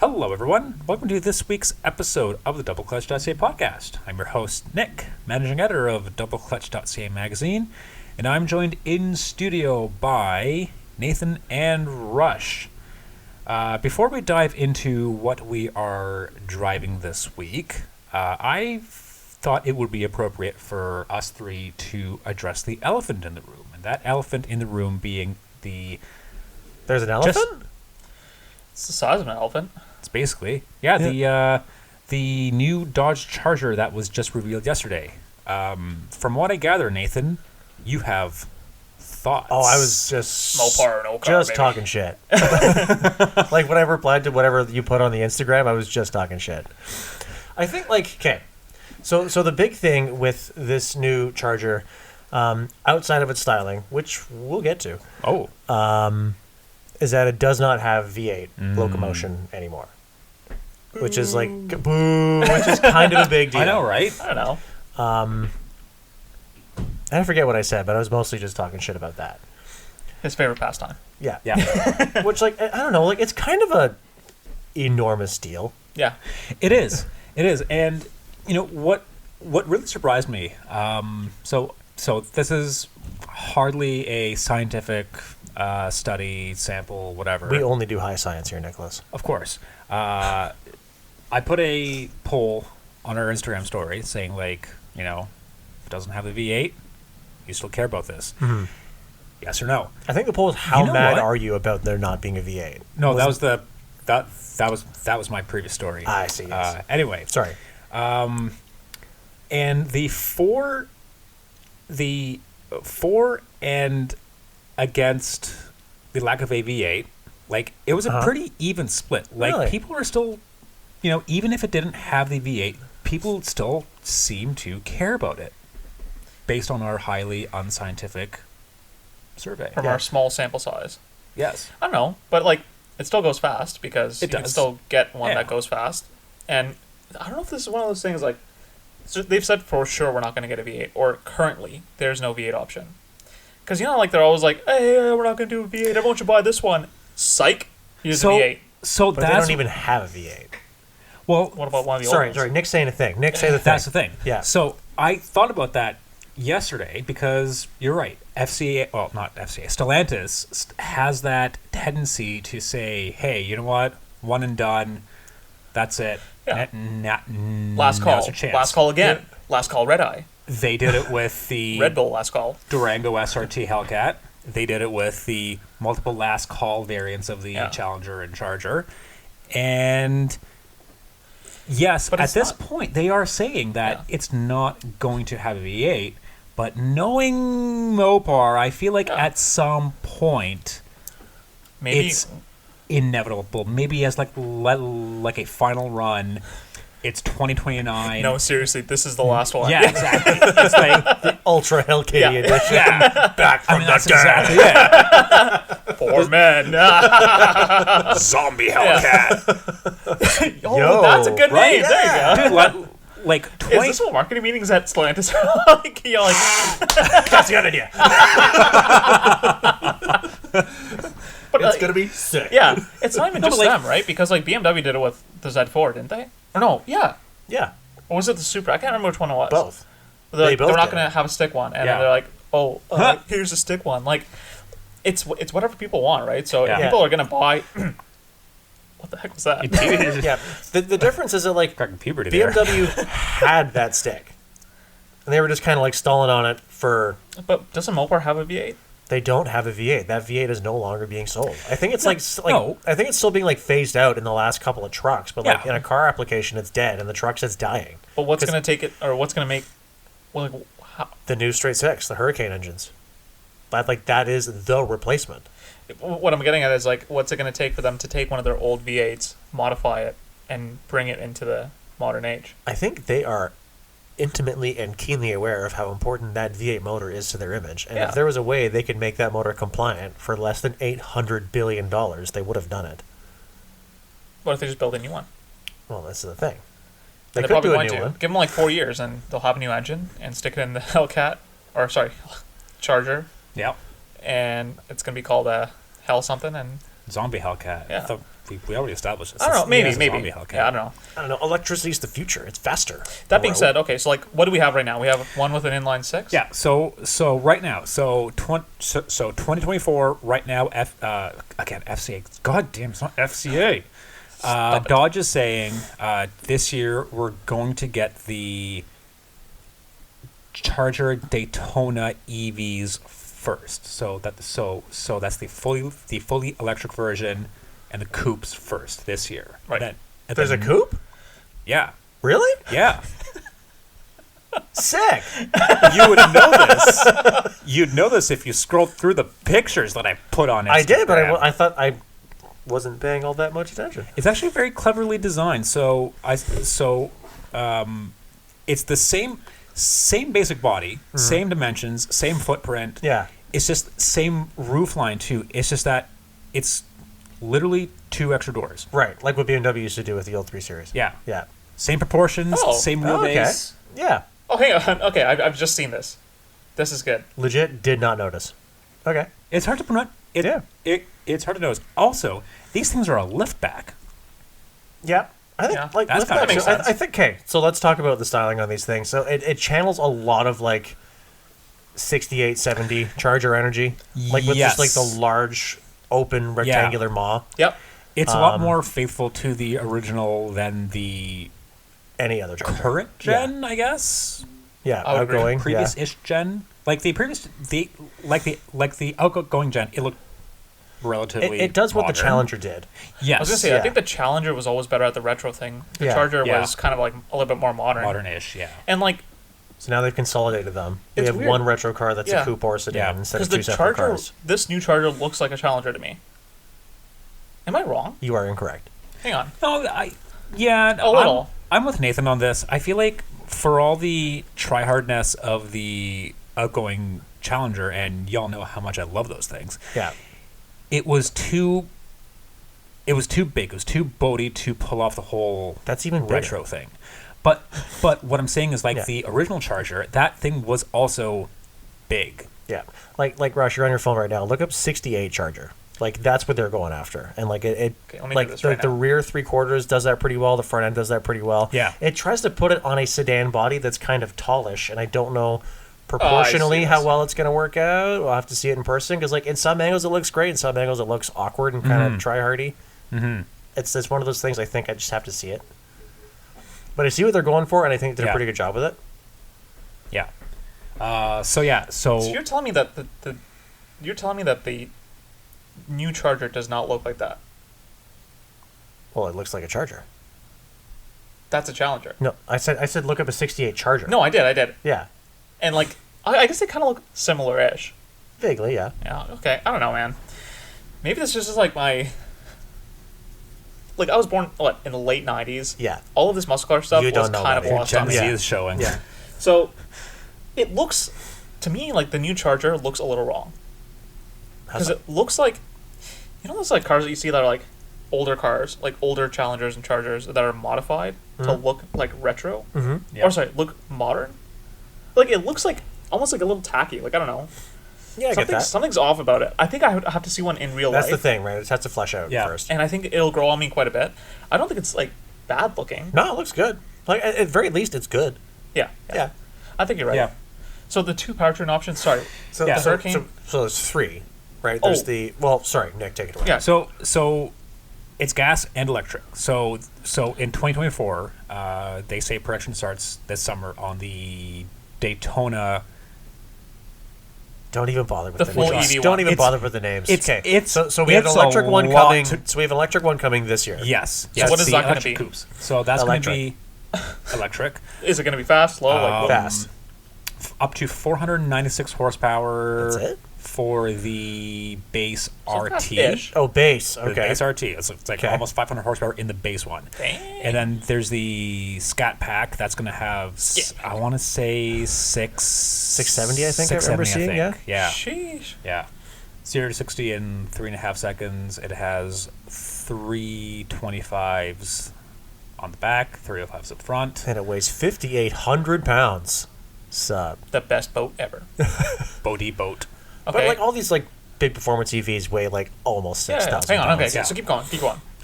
Hello, everyone. Welcome to this week's episode of the DoubleClutch.ca podcast. I'm your host, Nick, managing editor of DoubleClutch.ca magazine, and I'm joined in studio by Nathan and Rush. Before we dive into what we are driving this week, I thought it would be appropriate for us three to address the elephant in the room, and that elephant in the room being the... There's an elephant? It's the size of an elephant. It's basically, the new Dodge Charger that was just revealed yesterday. From what I gather, Nathan, you have thoughts. Oh, I was just Mopar, no car, just baby. talking shit. Like when I replied to whatever you put on the Instagram, I was just talking shit. I think so the big thing with this new Charger, outside of its styling, which we'll get to, is that it does not have V8 locomotion anymore. Which is like, boo, which is kind of a big deal. I know, right? I don't know. I forget what I said, but I was mostly just talking shit about that. His favorite pastime. Yeah. Yeah. Which, like, I don't know, like, it's kind of a enormous deal. Yeah. It is. And, you know, what really surprised me, so this is hardly a scientific study, sample, whatever. We only do high science here, Nicholas. Of course. I put a poll on our Instagram story saying, like, you know, if it doesn't have the V8, you still care about this? Mm-hmm. Yes or no? I think the poll is how You know mad what? are you about there not being a V8? No, that was my previous story. I see. Yes. Anyway, Sorry. and the for and against the lack of a V8, like, it was a pretty even split. Like, Really? people are still, you know, even if it didn't have the V8, people still seem to care about it based on our highly unscientific survey. From our small sample size. Yes. I don't know, but like it still goes fast because It you can does. still get one Yeah. that goes fast. And I don't know if this is one of those things like so they've said for sure we're not going to get a V8 or currently there's no V8 option. Because you know, like they're always like, hey, we're not going to do a V8. Everyone should buy this one. Psych. Here's a V8. So But they that's don't even have a V8. well. What about one of the Sorry, old ones? Nick's saying a thing. Nick, say the thing. That's the thing. Yeah. So I thought about that yesterday because you're right. Stellantis has that tendency to say, hey, you know what? One and done. That's it. Yeah. now's Last call. your chance. Last call again. Last call Red Eye. They did it with the Red Bull last call. Durango SRT Hellcat. They did it with the multiple last call variants of the Challenger and Charger. And yes, But at it's this not- point, they are saying that it's not going to have a V8. But knowing Mopar, I feel like at some point Maybe it's inevitable. Maybe as like a final run, it's 2029. no, seriously, this is the last one. Yeah, exactly. It's like The Ultra Hellcat Yeah. edition. yeah. Back from the That's dead. exactly it. Poor men. Zombie Hellcat. Oh, Yo, that's a good right? name. There you go. Dude, like Is 20. this what marketing meetings at Stellantis are like? You're like, That's a good idea. but It's going to be sick. yeah, it's not even No, just but, like- them, right? Because like BMW did it with the Z4, didn't they? Or no, yeah. Yeah, Or was it the Supra? I can't remember which one it was. both. They're, They like, both they're not did. going to have a stick one, and Yeah. then they're like, oh, here's a stick one. Like, it's whatever people want, right? So Yeah. if people are going to buy. What the heck was that? Yeah. The difference is that, like, Cracking puberty there. BMW had that stick. And they were just kind of, like, stalling on it for... But doesn't Mopar have a V8? They don't have a V8. That V8 is no longer being sold. I think it's No. I think it's still being like phased out in the last couple of trucks, but like Yeah. in a car application it's dead and the trucks it's dying. But what's 'Cause going to take it, or what's going to make. Well, like, how, The new straight six, the Hurricane engines. That is the replacement. what I'm getting at is like, what's it going to take for them to take one of their old V8s, modify it, and bring it into the modern age? I think they are intimately and keenly aware of how important that V8 motor is to their image. And Yeah. if there was a way they could make that motor compliant for less than $800 billion, they would have done it. What if they just build a new one? Well, that's the thing. They They're could probably do a going new to. one. Give them like 4 years, and they'll have a new engine and stick it in the Hellcat, or sorry, Charger, Yeah. and it's gonna be called a Hell something. And Zombie Hellcat. Yeah. we already established this. I don't know. Maybe. It's a zombie Hellcat. Yeah, I don't know. I don't know. Electricity's the future. It's faster. That being Bro. said, okay, so like, what do we have right now? We have one with an inline six. Yeah. So right now, so 2024 right now. Again, FCA. God damn, it's not FCA. Dodge is saying this year we're going to get the Charger Daytona EVs first. So that's the fully electric version and the coupes first this year. Right. And There's then- a coupe? Yeah. Really? Yeah. Sick. You would know this. You'd know this if you scrolled through the pictures that I put on Instagram. I did, but I thought I wasn't paying all that much attention. It's actually very cleverly designed. So it's the same basic body, same dimensions, same footprint. Yeah. It's just same roof line too. It's just that it's literally 2 extra doors. Right. Like what BMW used to do with the old 3 Series. Yeah. Yeah. Same proportions, Oh. same Oh, okay. wheelbase. Yeah. Oh, hang on. Okay, I've just seen this. This is good. Legit did not notice. Okay. It's hard to pronounce. Yeah. It's hard to notice. Also, these things are a liftback. Yeah. I think Yeah. like That's lift kinda back- makes I sense. think okay. So let's talk about the styling on these things. So it channels a lot of like 68, 70 Charger energy, like with just like Yes. the large open rectangular maw. Yep. It's a lot more faithful to the original than the Any other Charger. current gen, I guess. Yeah. I would agree. Outgoing. Previous-ish gen, like the outgoing gen, it looked Yeah. relatively. It does what the modern. Challenger did. Yes, I was gonna say, Yeah. I think the Challenger was always better at the retro thing. The Yeah. Charger Yeah. was kind of like a little bit more modern. modern-ish. Yeah, And like, So now they've consolidated them. We It's have weird. one retro car that's Yeah. a coupe or a sedan Yeah. instead because of the 2 separate Charger, cars. this new Charger looks like a Challenger to me. Am I wrong? You are incorrect. Hang on. no, yeah, A little. I'm with Nathan on this. I feel like for all the try-hardness of the outgoing Challenger, and y'all know how much I love those things. Yeah. It was too big. It was too boaty to pull off the whole That's even bigger. retro thing. But what I'm saying is like Yeah. the original Charger, that thing was also big. Yeah. Like Rush, you're on your phone right now. Look up 68 Charger. Like that's what they're going after. And like it Okay, let me like do this the, right the now. rear 3/4 does that pretty well. The front end does that pretty well. Yeah. It tries to put it on a sedan body that's kind of tallish, and I don't know proportionally how this. well it's going to work out. We'll have to see it in person because like in some angles it looks great, in some angles it looks awkward and kind of try-hardy. Mm-hmm. It's one of those things I think I just have to see it. But I see what they're going for, and I think they did a Yeah. pretty good job with it. Yeah. So you're So telling me that the new Charger does not look like that. Well, it looks like a Charger. That's a Challenger. No, I said look up a 68 Charger. No, I did. Yeah. And like, I guess they kind of look similar-ish. Vaguely, yeah. Yeah. Okay. I don't know, man. Maybe this is just like my. Like I was born in the late '90s. Yeah. All of this muscle car stuff You was don't know kind of about it. lost Gen on me. Z Yeah. is showing. Yeah. So, it looks to me like the new Charger looks a little wrong because it looks like, you know, those like cars that you see that are like older cars, like older Challengers and Chargers that are modified to look like retro, Mm-hmm. Yeah. or sorry, look modern. Like it looks like almost like a little tacky. Like I don't know. Yeah, I get that. Something's off about it. I think I would have to see one in real That's life. the thing, right? It just has to flesh out Yeah. first. And I think it'll grow on me quite a bit. I don't think it's like bad looking. No, it looks good. Like at very least, it's good. Yeah. Yeah. I think you're right. Yeah. So the 2 powertrain options. Sorry. So, Yeah. so, Hurricane- so there's 3, right? There's Oh. well, sorry, Nick, take it away. Yeah. So it's gas and electric. So in 2024, they say production starts this summer on the Daytona. Don't even bother with The the, full names. EV Don't one. even It's- bother with the names. it's- okay. it's- so we have an it's a electric one lot coming. to- So we have an electric one coming this year. Yes. So what is the that gonna electric be? coupes. So that's going to Electric. be electric. Is it going to be fast, slow? Like, what- Fast. Up to 496 horsepower. That's it? For the base So RT. fast-ish. Oh, base. The Okay. base RT. It's like Okay. almost 500 horsepower in the base one. Dang. And then there's the Scat Pack. That's going to have, I want to say 670, I think I remember 670, seeing, think. Yeah. Sheesh. Yeah. 0 to 60 in 3.5 seconds. It has 325s on the back, 305s up front. And it weighs 5,800 pounds. Sub. The best boat ever. Bodie boat. Okay. But like all these like big performance EVs weigh like almost Yeah, 6,000 hang on. Okay, pounds. so keep going.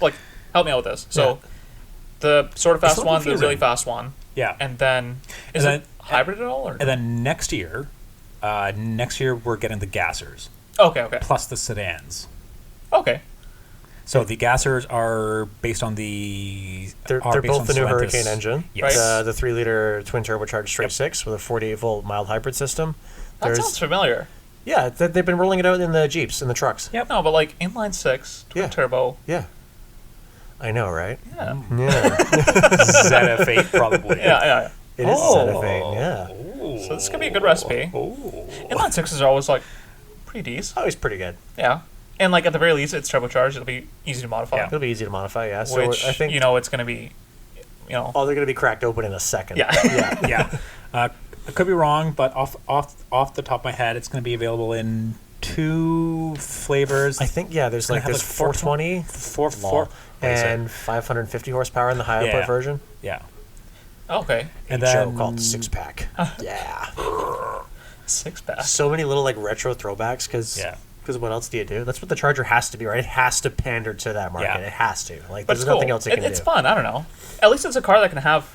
Like, help me out with this. So, the sort of It's fast so one, the really confusing. fast one, Yeah. and then is And it hybrid at all? Or And then next year we're getting the gassers okay. plus the sedans. Okay. So the gassers are based on the. They're are based both on the new Stellantis. Hurricane engine. Yes. Right. The 3-liter twin turbocharged straight Yep. 6 with a 48-volt mild hybrid system. That sounds familiar. Yeah, they've been rolling it out in the Jeeps, in the trucks. Yep. No, but like inline 6, twin Yeah. turbo. Yeah. I know, right? Yeah. Yeah. ZF8 probably. Yeah. It is Oh. ZF8, yeah. So this could be a good recipe. Oh. Inline 6s are always like pretty decent. Oh, he's pretty good. Yeah. And like at the very least, it's turbocharged. It'll be easy to modify. Yeah. It'll be easy to modify, yeah. So Which, I think it's going to be, they're going to be cracked open in a second. Yeah. Yeah. Yeah. I could be wrong, but off the top of my head, it's going to be available in 2 flavors. I think, yeah, there's gonna like have, this like, 420 four and 550 horsepower in the high output Yeah. version. Yeah. Okay. And Show then called 6-pack. Yeah. 6-pack. So many little like retro throwbacks because Yeah. what else do you do? That's what the Charger has to be, right? It has to pander to that market. Yeah. It has to. Like, But there's it's nothing cool. else it can It's do. fun. I don't know. At least it's a car that can have,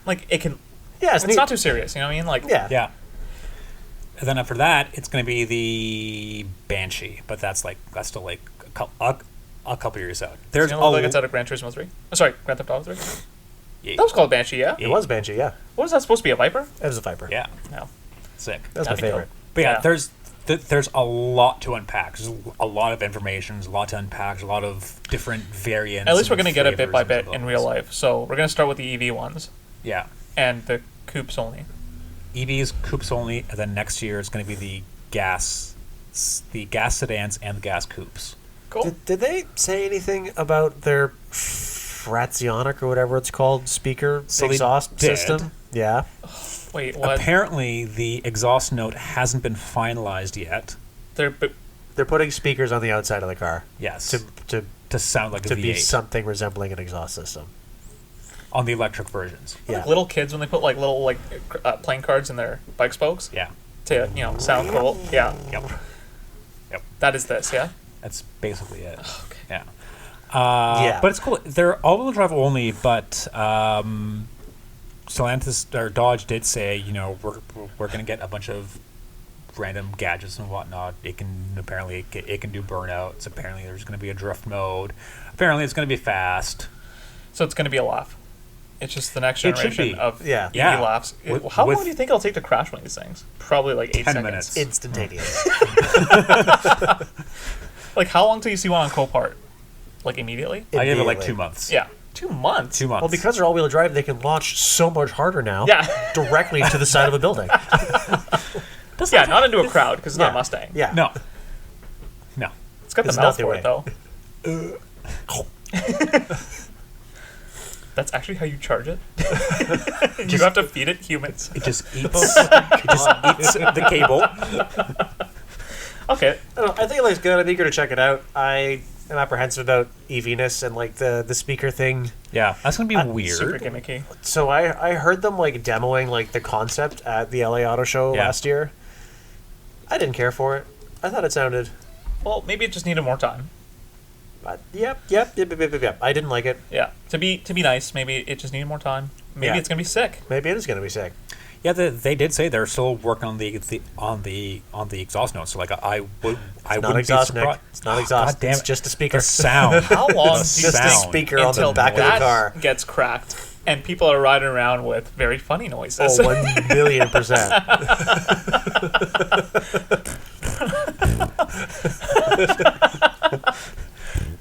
like, it can. Yeah, It's not too serious. You know what I mean? Like, Yeah. Yeah. And then after that, it's going to be the Banshee, but that's still like a couple years out. There's There's it look like it's out of Gran Turismo 3. Oh, sorry, Grand Theft Auto 3. yeah, That was called Banshee, yeah? It was Banshee, yeah. What was that supposed to be, a Viper? It was a Viper. yeah, No. sick. That's my That'd be favorite. But yeah, Yeah. there's a lot to unpack. There's a lot of information. There's a lot to unpack. There's a lot of different variants. At least we're and going to get it bit by flavors bit and in real life. So we're going to start with the EV ones Yeah, and the coupes only. EVs, coupes only, and then next year it's going to be the gas sedans and the gas coupes. Cool. Did they say anything about their Frazionic or whatever it's called speaker So they exhaust did. system? Yeah. Wait, what? Apparently, the exhaust note hasn't been finalized yet. They're putting speakers on the outside of the car Yes, to sound like a to be V8 something resembling an exhaust system. on the electric versions. Yeah. Like little kids when they put like little like playing cards in their bike spokes Yeah, to sound cool. Yeah, yep, that is this. Yeah. that's basically it. Okay. Yeah. Yeah. But it's cool. They're all-wheel drive only, but Stellantis or Dodge did say, we're going to get a bunch of random gadgets and whatnot. It can do burnouts. Apparently, there's going to be a drift mode. Apparently, it's going to be fast. So it's going to be a laugh. It's just the next It should generation be. of Yeah. EV Yeah. laughs. With- How long with- do you think it'll take to crash one of these things? Probably like 8 10 seconds. minutes. Instantaneous. Like how long till you see one on Copart? Like immediately? I give it like Immediately. 2 months. Yeah. 2 months. 2 months. Well, because they're all-wheel drive, they can launch so much harder now. Yeah. Directly to the side of a building. Yeah, not into a crowd because it's not Yeah. a Mustang. Yeah. No. It's got the It's mouth not the for way. it though. That's actually how you charge it. You have to feed it humans. It just eats. It just eats the cable. Okay. I don't know, I think it's good. I'm eager to check it out. I am apprehensive about EV-ness and like the speaker thing. Yeah, that's gonna be Super weird. gimmicky. So I heard them like demoing like the concept at the LA Auto Show Yeah. last year. I didn't care for it. I thought it sounded. Well, maybe it just needed more time. Yep. I didn't like it. Yeah. To be nice, maybe it just needed more time. Maybe Yeah. it's gonna be sick. Maybe it is going to be sick. Yeah, they did say they're still working on the exhaust notes. So like I Not wouldn't exhaust, be Nick. surprised. It's not exhaust. God damn It's it. just a speaker. The sound. How long The do you Just a think sound. speaker on the until back of the that car. gets cracked and people are riding around with very funny noises? Oh, 1,000,000%.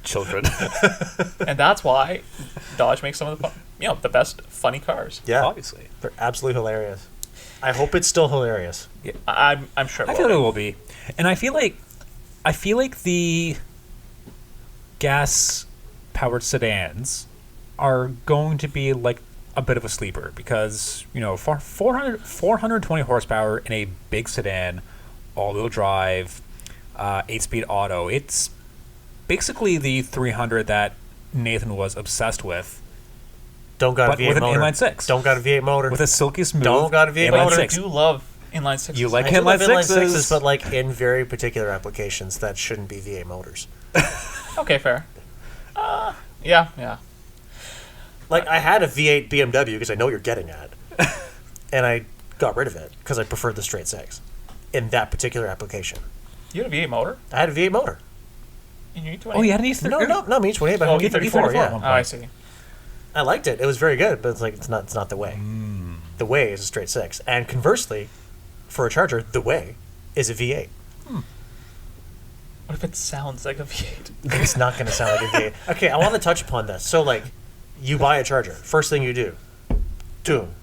Children. And that's why Dodge makes some of the best funny cars. Yeah. Obviously. They're absolutely hilarious. I hope it's still hilarious. I'm sure. It I will feel be. it will be, and I feel like the gas-powered sedans are going to be like a bit of a sleeper because for 420 horsepower in a big sedan, all-wheel drive, 8-speed auto. It's basically the 300 that Nathan was obsessed with, Don't got but a V8 with an motor. inline 6. Don't got a V8 motor. With a silky smooth Don't got a V8 inline motor. I 6. do love Inline sixes. You like I do love inline inline sixes? sixes, but like in very particular applications that shouldn't be V8 motors. Okay, fair. Yeah. Like I had a V8 BMW because I know what you're getting at, and I got rid of it because I preferred the straight six in that particular application. You had a V8 motor I had a V8 motor. in your E28? Oh, you had an E30? No, me 28, but I Oh, had an E34. E34, Yeah, Oh, I see. I liked it. It was very good, but it's like it's not the way. The way is a straight six, and conversely, for a Charger, the way is a V8. What if it sounds like a V8? It's not going to sound like a V8. Okay, I want to touch upon this. So, like, you buy a Charger. First thing you do, tune,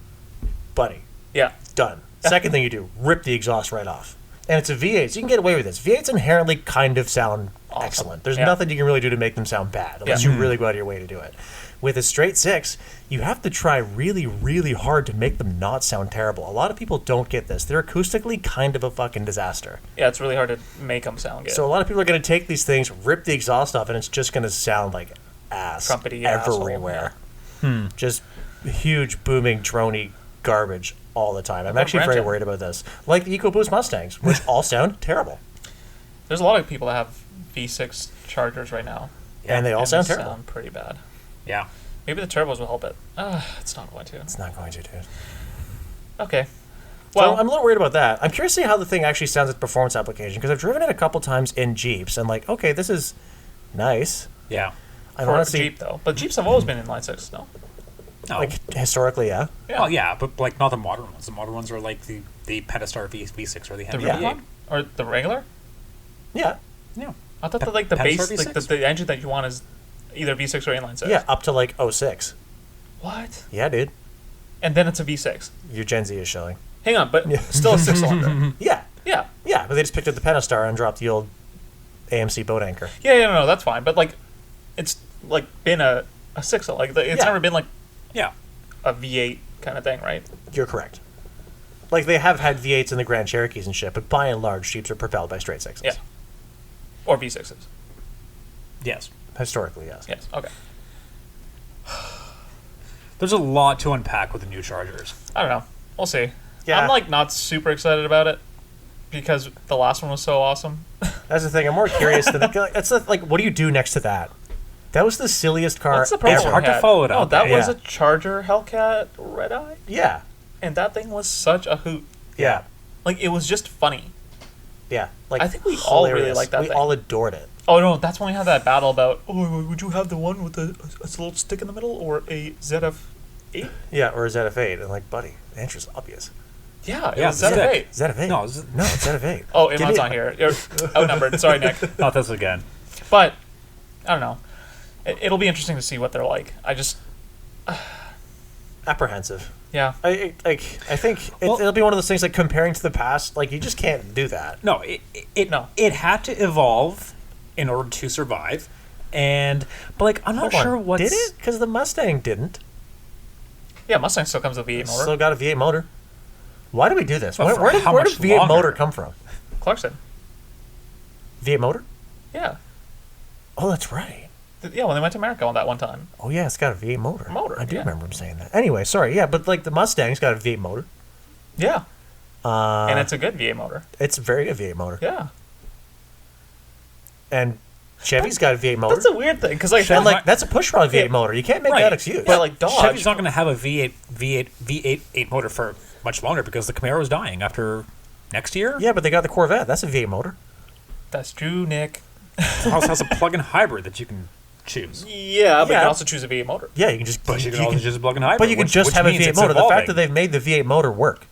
buddy, Yeah. done. Second thing you do, rip the exhaust right off. And it's a V8, so you can get away with this. V8s inherently kind of sound Awesome. excellent. There's Yeah. nothing you can really do to make them sound bad, unless Yeah. you really go out of your way to do it. With a straight six, you have to try really, really hard to make them not sound terrible. A lot of people don't get this. They're acoustically kind of a fucking disaster. Yeah, it's really hard to make them sound good. So a lot of people are going to take these things, rip the exhaust off, and it's just going to sound like ass Trumpety asshole, everywhere. Just huge, booming, droney garbage all the time. I'm What actually very branch? worried about this. Like the EcoBoost Mustangs, which all sound terrible. There's a lot of people that have V6 Chargers right now. And they all and sound they terrible. sound pretty bad. Yeah. Maybe the turbos will help it. It's not going to. It's not going to, dude. Okay. Well, Well, I'm a little worried about that. I'm curious to see how the thing actually sounds at performance application, because I've driven it a couple times in Jeeps, and like, okay, this is nice. Yeah. I for a honestly, Jeep though. But Jeeps have always been inline six, no? No. like historically, yeah. Yeah. Well, yeah, but like not the modern ones. The modern ones are like the Pentastar V6 or the The Hemi real V8. one? Or the regular? Yeah. Yeah. I thought Pe- that like the Pentastar base, like V6? the engine that you want is either V6 or inline six. Yeah, up to like 06. What? Yeah, dude. And then it's a V6. Your Gen Z is showing. Hang on, but still a six cylinder. Yeah. Yeah. Yeah, but they just picked up the Pentastar and dropped the old AMC boat anchor. Yeah, no, that's fine. But like, it's like been a six cylinder. Like it's Yeah. never been like Yeah. a V8 kind of thing, right? You're correct. Like, they have had V8s in the Grand Cherokees and shit, but by and large, Jeeps are propelled by straight sixes. Yeah. Or V6s. Yes. Historically, yes. Yes. Okay. There's a lot to unpack with the new Chargers. I don't know. We'll see. Yeah. I'm like not super excited about it because the last one was so awesome. That's the thing. I'm more curious than... like, what do you do next to that? That was the silliest car What's the problem? ever. hard to had? follow it No, up, that eh? was Yeah. a Charger Hellcat Red Eye, Yeah. and that thing was such a hoot. Yeah. Like it was just funny. Yeah. Like, I think we all really hilarious. liked that We thing. all adored it. Oh no, that's when we had that battle about. Oh, would you have the one with a little stick in the middle or a ZF8? Yeah, or a ZF8. And like, buddy, the answer's obvious. Yeah, it Yeah, was the ZF8. ZF8. No, No, it's ZF8. Oh, Give Iman's me- on here. You're outnumbered. Sorry, Nick. Not this again. But I don't know. It'll be interesting to see what they're like. I just, Apprehensive. yeah. I think Well- it'll be one of those things like comparing to the past. Like, you just can't do that. No, it had to evolve in order to survive, but like I'm not Hold on. sure what's Did it? Because the Mustang didn't. Yeah, Mustang still comes with V8 motor. Still got a V8 motor. Why do we do this? Well, Where, for where did, how where much did V8 longer? motor come from? Clarkson. V8 motor? Yeah. Oh, that's right. Yeah, when they went to America on that one time. Oh, yeah, it's got a V8 motor. Motor, I do yeah. remember him saying that. Anyway, sorry. Yeah, but like the Mustang's got a V8 motor. Yeah. Uh, And it's a good V8 motor. it's a very good V8 motor. Yeah. And Chevy's got a V8 motor. That's a weird thing because like, And like that's a pushrod V8 Yeah. motor. You can't make Right. that excuse. but like Dodge. Chevy's not going to have a V8 motor for much longer because the Camaro's dying after next year. yeah, but they got the Corvette. That's a V8 motor. That's true, Nick. It also has a plug-in hybrid that you can choose. Yeah, but you Yeah. can also choose a V8 motor. Yeah, you can just. But you can also choose a plug-in hybrid. But you can which- just which have a means V8 it's motor. The fact evolving. that they've made the V8 motor work,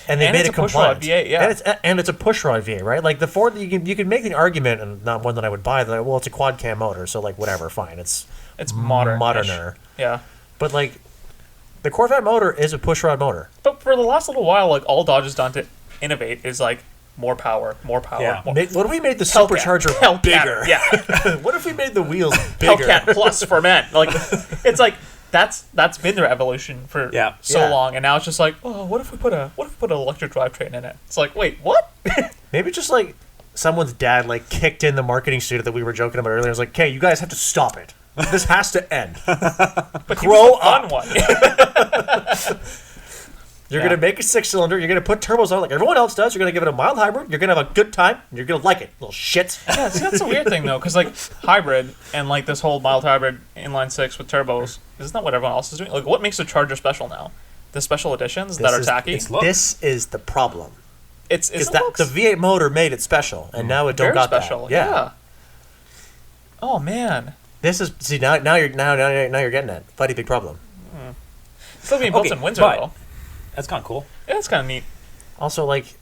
and they And made it's it a pushrod compliant. V8, yeah. and it's a pushrod V8, right? Like the Ford, you can make the argument, and not one that I would buy. That well, it's a quad cam motor, so like whatever, fine. It's modern. moderner. Yeah. But like, the Corvette motor is a pushrod motor. But for the last little while, like all Dodge has done to innovate is like more power, more power. Yeah. More. What if we made the Hellcat. supercharger Hellcat, bigger? Yeah. What if we made the wheels bigger? Hellcat Plus for men. Like it's like that's been their evolution for Yeah. so Yeah. long, and now it's just like, oh, what if we put an electric drivetrain in it? It's like, wait, what? Maybe just like someone's dad like kicked in the marketing student that we were joking about earlier. It was like, "Okay, you guys have to stop it. This has to end." But Grow he was the fun up. one. You're going to make a 6-cylinder. You're going to put turbos on like everyone else does. You're going to give it a mild hybrid. You're going to have a good time. And you're going to like it, little shit. Yeah, see, that's a weird thing, though, because, like, hybrid and, like, this whole mild hybrid inline 6 with turbos, isn't that what everyone else is doing? Like, what makes a Charger special now? The special editions that are tacky? This is the problem. It's the V8 motor made it special, and now it don't very got special. that. Yeah. Oh, man. This is now you're getting it. Mighty big problem. Still being built in Windsor, though. That's kind of cool. Yeah, it's kind of neat. Also, like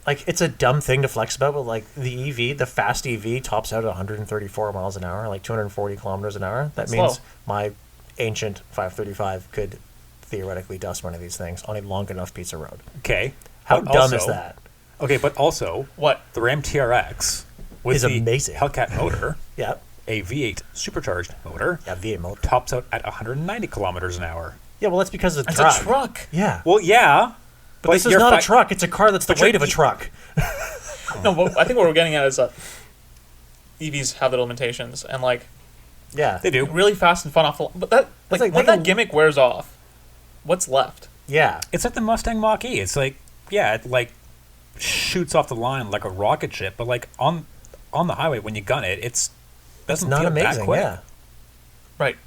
it's a dumb thing to flex about, but like the EV, the fast EV tops out at 134 miles an hour, like 240 kilometers an hour. That means my ancient 535 could theoretically dust one of these things on a long enough piece of road. Okay. How dumb is that? Okay, but also what the Ram TRX with is the amazing Hellcat motor. Yeah. A V8 supercharged motor. Yeah, V8 motor tops out at 190 kilometers an hour. Yeah, well, that's because of the it's truck. a truck. Yeah. Well, yeah. But this is not a truck. It's a car that's the weight of a truck. No, but I think what we're getting at is EVs have their limitations, and like, yeah, they do. Really fast and fun off the line. But that, like when that gimmick wears off, what's left? Yeah, it's like the Mustang Mach-E. It's like, yeah, it like shoots off the line like a rocket ship, but like on the highway when you gun it, it's not amazing. That quick. Yeah, right.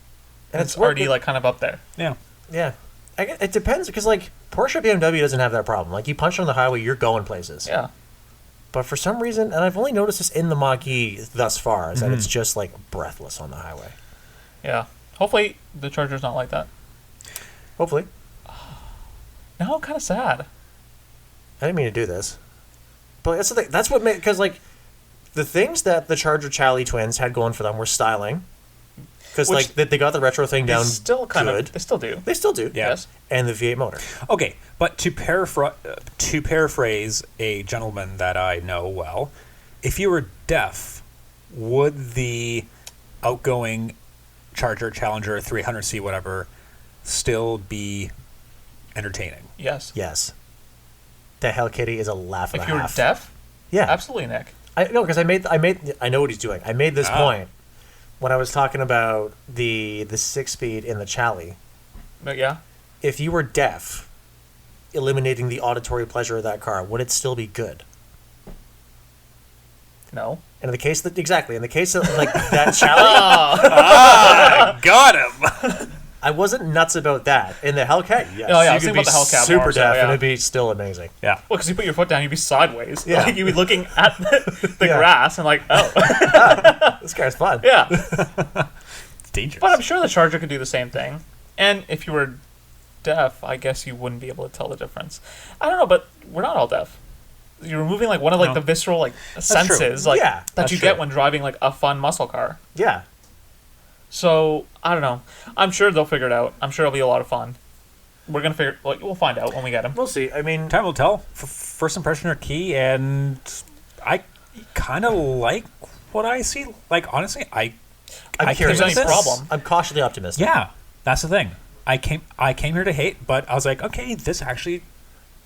And it's already like kind of up there. Yeah, yeah. It depends because like Porsche, BMW doesn't have that problem. Like you punch on the highway, you're going places. Yeah. But for some reason, and I've only noticed this in the Mach-E thus far, is that it's just like breathless on the highway. Yeah. Hopefully the Charger's not like that. Hopefully. Now I'm kind of sad. I didn't mean to do this, but that's the thing. That's what made because like the things that the Charger Chally twins had going for them were styling. Because like they got the retro thing down still kind good. Of they still do. They still do. Yeah. Yes. And the V8 motor. Okay, but to paraphrase a gentleman that I know well, if you were deaf, would the outgoing Charger Challenger 300C whatever still be entertaining? Yes. Yes. The Hell Kitty is a laugh and a half. If you were deaf? Yeah. Absolutely, Nick. I because I know what he's doing. I made this point when I was talking about the 6-speed in the Chally. But yeah. If you were deaf, eliminating the auditory pleasure of that car, would it still be good? No. And in the case that in the case of like that Chally, got him. I wasn't nuts about that. In the Hellcat, yes, I was you thinking could be about the Hellcat super more, deaf, so, and it'd be still amazing. Yeah. Well, because you put your foot down, you'd be sideways. Yeah. Like, you'd be looking at the grass and like, oh. This car's fun. Yeah. It's dangerous. But I'm sure the Charger could do the same thing. And if you were deaf, I guess you wouldn't be able to tell the difference. I don't know, but we're not all deaf. You're removing like one of like the visceral like senses true. like That's you true. get when driving like a fun muscle car. Yeah. So I don't know. I'm sure they'll figure it out. I'm sure it'll be a lot of fun. We're gonna we'll find out when we get them. We'll see. I mean, time will tell. First impression are key, and I kind of like what I see. Like honestly, I'm curious. curious. Any problem? I'm cautiously optimistic. Yeah, that's the thing. I came here to hate, but I was like, okay, this actually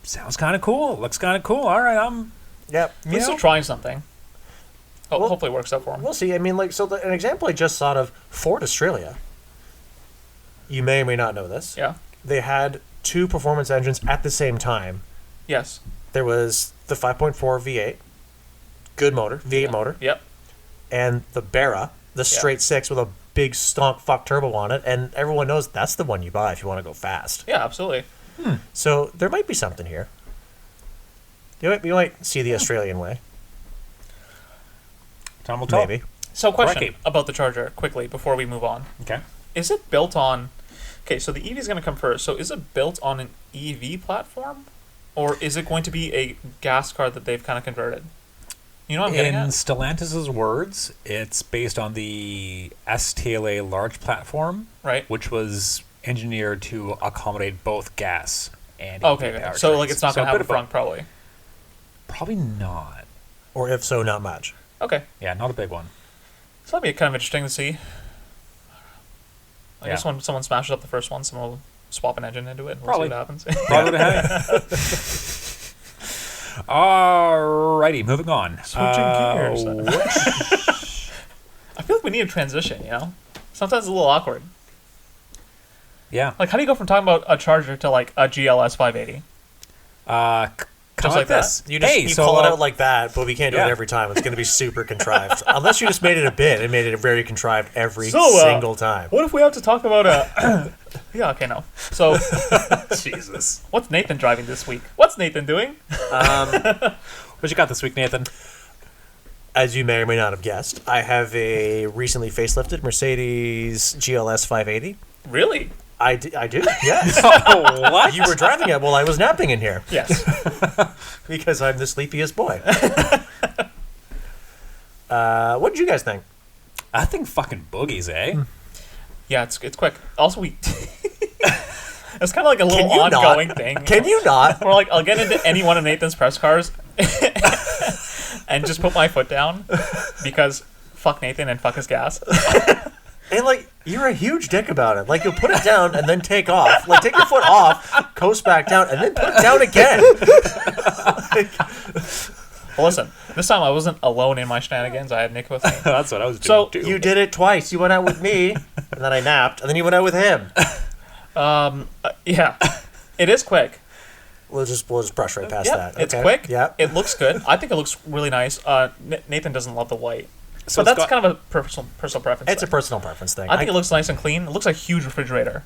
sounds kind of cool. Looks kind of cool. All right, Yep. At least they're trying something. Hopefully it works out for them. We'll see. I mean, like, so an example I just thought of, Ford Australia. You may or may not know this. Yeah. They had two performance engines at the same time. Yes. There was the 5.4 V8, good motor, V8 motor. Yep. And the Barra, the straight six with a big stonk fuck turbo on it, and everyone knows that's the one you buy if you want to go fast. Yeah, absolutely. So there might be something here. You might see the Australian way. time will tell. Maybe. So question Rocky. about the Charger quickly before we move on. Okay. Is it built on... Okay, so the EV is going to come first. So is it built on an EV platform? Or is it going to be a gas car that they've kind of converted? You know what I'm getting In at? Stellantis' words, it's based on the STLA large platform, Right. which was engineered to accommodate both gas and Okay, EV okay. So like powertrains. it's not going to a have bit a front, probably. Probably not. Or if so, not much. Okay. Yeah, not a big one. So that'd be kind of interesting to see. I Yeah. guess when someone smashes up the first one, someone will swap an engine into it and we'll Probably. see what happens. Probably would have. Alrighty, moving on. Switching gears. Which, I feel like we need a transition, you know? Sometimes it's a little awkward. yeah. Like, how do you go from talking about a Charger to, like, a GLS 580? Just like this. You just hey, you so, call it out like that, but we can't do yeah. it every time. It's going to be super contrived. Unless you just made it a bit and made it very contrived every So, single time. What if we have to talk about yeah, okay, no. So, Jesus. what's Nathan driving this week? What's Nathan doing? What you got this week, Nathan? As you may or may not have guessed, I have a recently facelifted Mercedes GLS 580. Really? I do, yes. Oh, what? You were driving it while I was napping in here Yes. because I'm the sleepiest boy. What did you guys think? I think fucking boogies, eh? Yeah, it's quick. Also, we... It's kind of like a little Can you ongoing not? thing. Can you not? Or like, I'll get into any one of Nathan's press cars and just put my foot down because fuck Nathan and fuck his gas. And like, you're a huge dick about it. Like, you'll put it down and then take off. Like, take your foot off, coast back down, and then put it down again. Well, listen, this time I wasn't alone in my shenanigans. I had Nick with me. That's what I was doing, So, too. You did it twice. You went out with me, and then I napped, and then you went out with him. Yeah, it is quick. We'll just brush right past Yeah, that. it's Okay. quick. Yeah. It looks good. I think it looks really nice. Nathan doesn't love the white. So But it's that's got- kind of a personal preference. It's a thing. personal preference thing. I think it looks nice and clean. It looks like a huge refrigerator.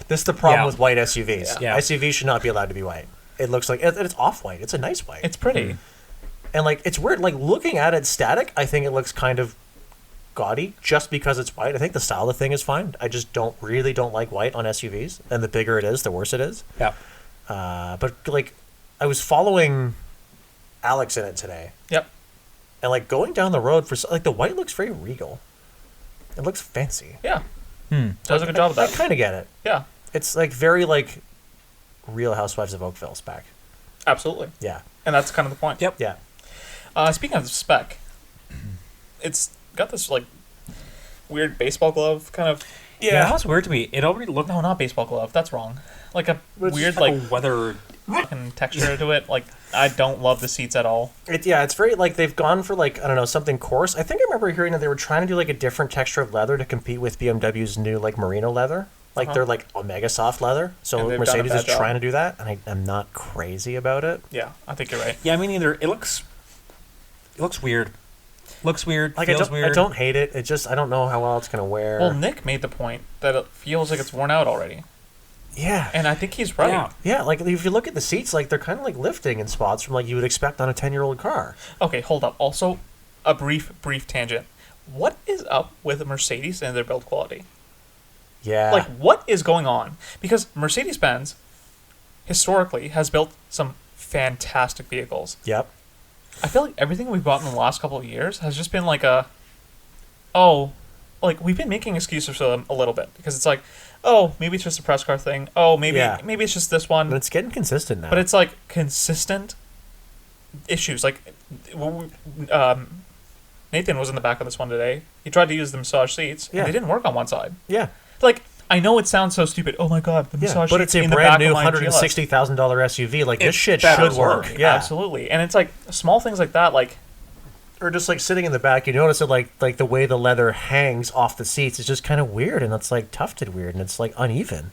This is the problem Yeah. with white SUVs. Yeah. SUVs should not be allowed to be white. It looks like it's off-white. It's a nice white. It's pretty. And like, it's weird. Like, looking at it static, I think it looks kind of gaudy just because it's white. I think the style of the thing is fine. I just don't like white on SUVs. And the bigger it is, the worse it is. Yeah. But like, I was following Alex in it today, Yep. and like going down the road for like the white looks very regal. It looks fancy. Yeah. Does a good job of I that. kind of get it. Yeah. It's like very like Real Housewives of Oakville spec. Absolutely. Yeah. And that's kind of the point. Yep. Yeah. Speaking of spec, it's got this like weird baseball glove kind of. Yeah, that was weird to me. It already looked No, not baseball glove. That's wrong. Like a It's weird like like a weather. fucking texture to it. Like I don't love the seats at all. It's very like they've gone for like, I don't know, something coarse. I think I remember hearing that they were trying to do like a different texture of leather to compete with BMW's new like merino leather. Like they're like Omega soft leather. So And they've done a Mercedes bad is job. trying to do that, and I'm not crazy about it. Yeah, I think you're right. Yeah, me neither. It looks weird. Looks weird. Like feels I weird. don't hate it. It just I don't know how well it's gonna wear. Well, Nick made the point that it feels like it's worn out already, yeah. and I think he's right. Yeah. Yeah, like if you look at the seats, like they're kind of like lifting in spots from like you would expect on a 10-year-old car. Okay, hold up. Also, a brief tangent. What is up with Mercedes and their build quality? Yeah. Like, what is going on? Because Mercedes-Benz, historically, has built some fantastic vehicles. Yep. I feel like everything we've bought in the last couple of years has just been like we've been making excuses for them a little bit. Because it's like, oh, maybe it's just a press car thing. Oh, maybe it's just this one. But it's getting consistent now. But it's like consistent issues. Like, Nathan was in the back of this one today. He tried to use the massage seats, Yeah. and they didn't work on one side. yeah. Like, I know it sounds so stupid. Oh my god, the Yeah, massage but seats it's a in the brand back new of my GLS. $160,000 SUV. Like, this It shit better should work. Yeah. Absolutely. And it's like small things like that, like, Or just like sitting in the back, you notice that like the way the leather hangs off the seats is just kind of weird, and it's like tufted weird, and it's like uneven.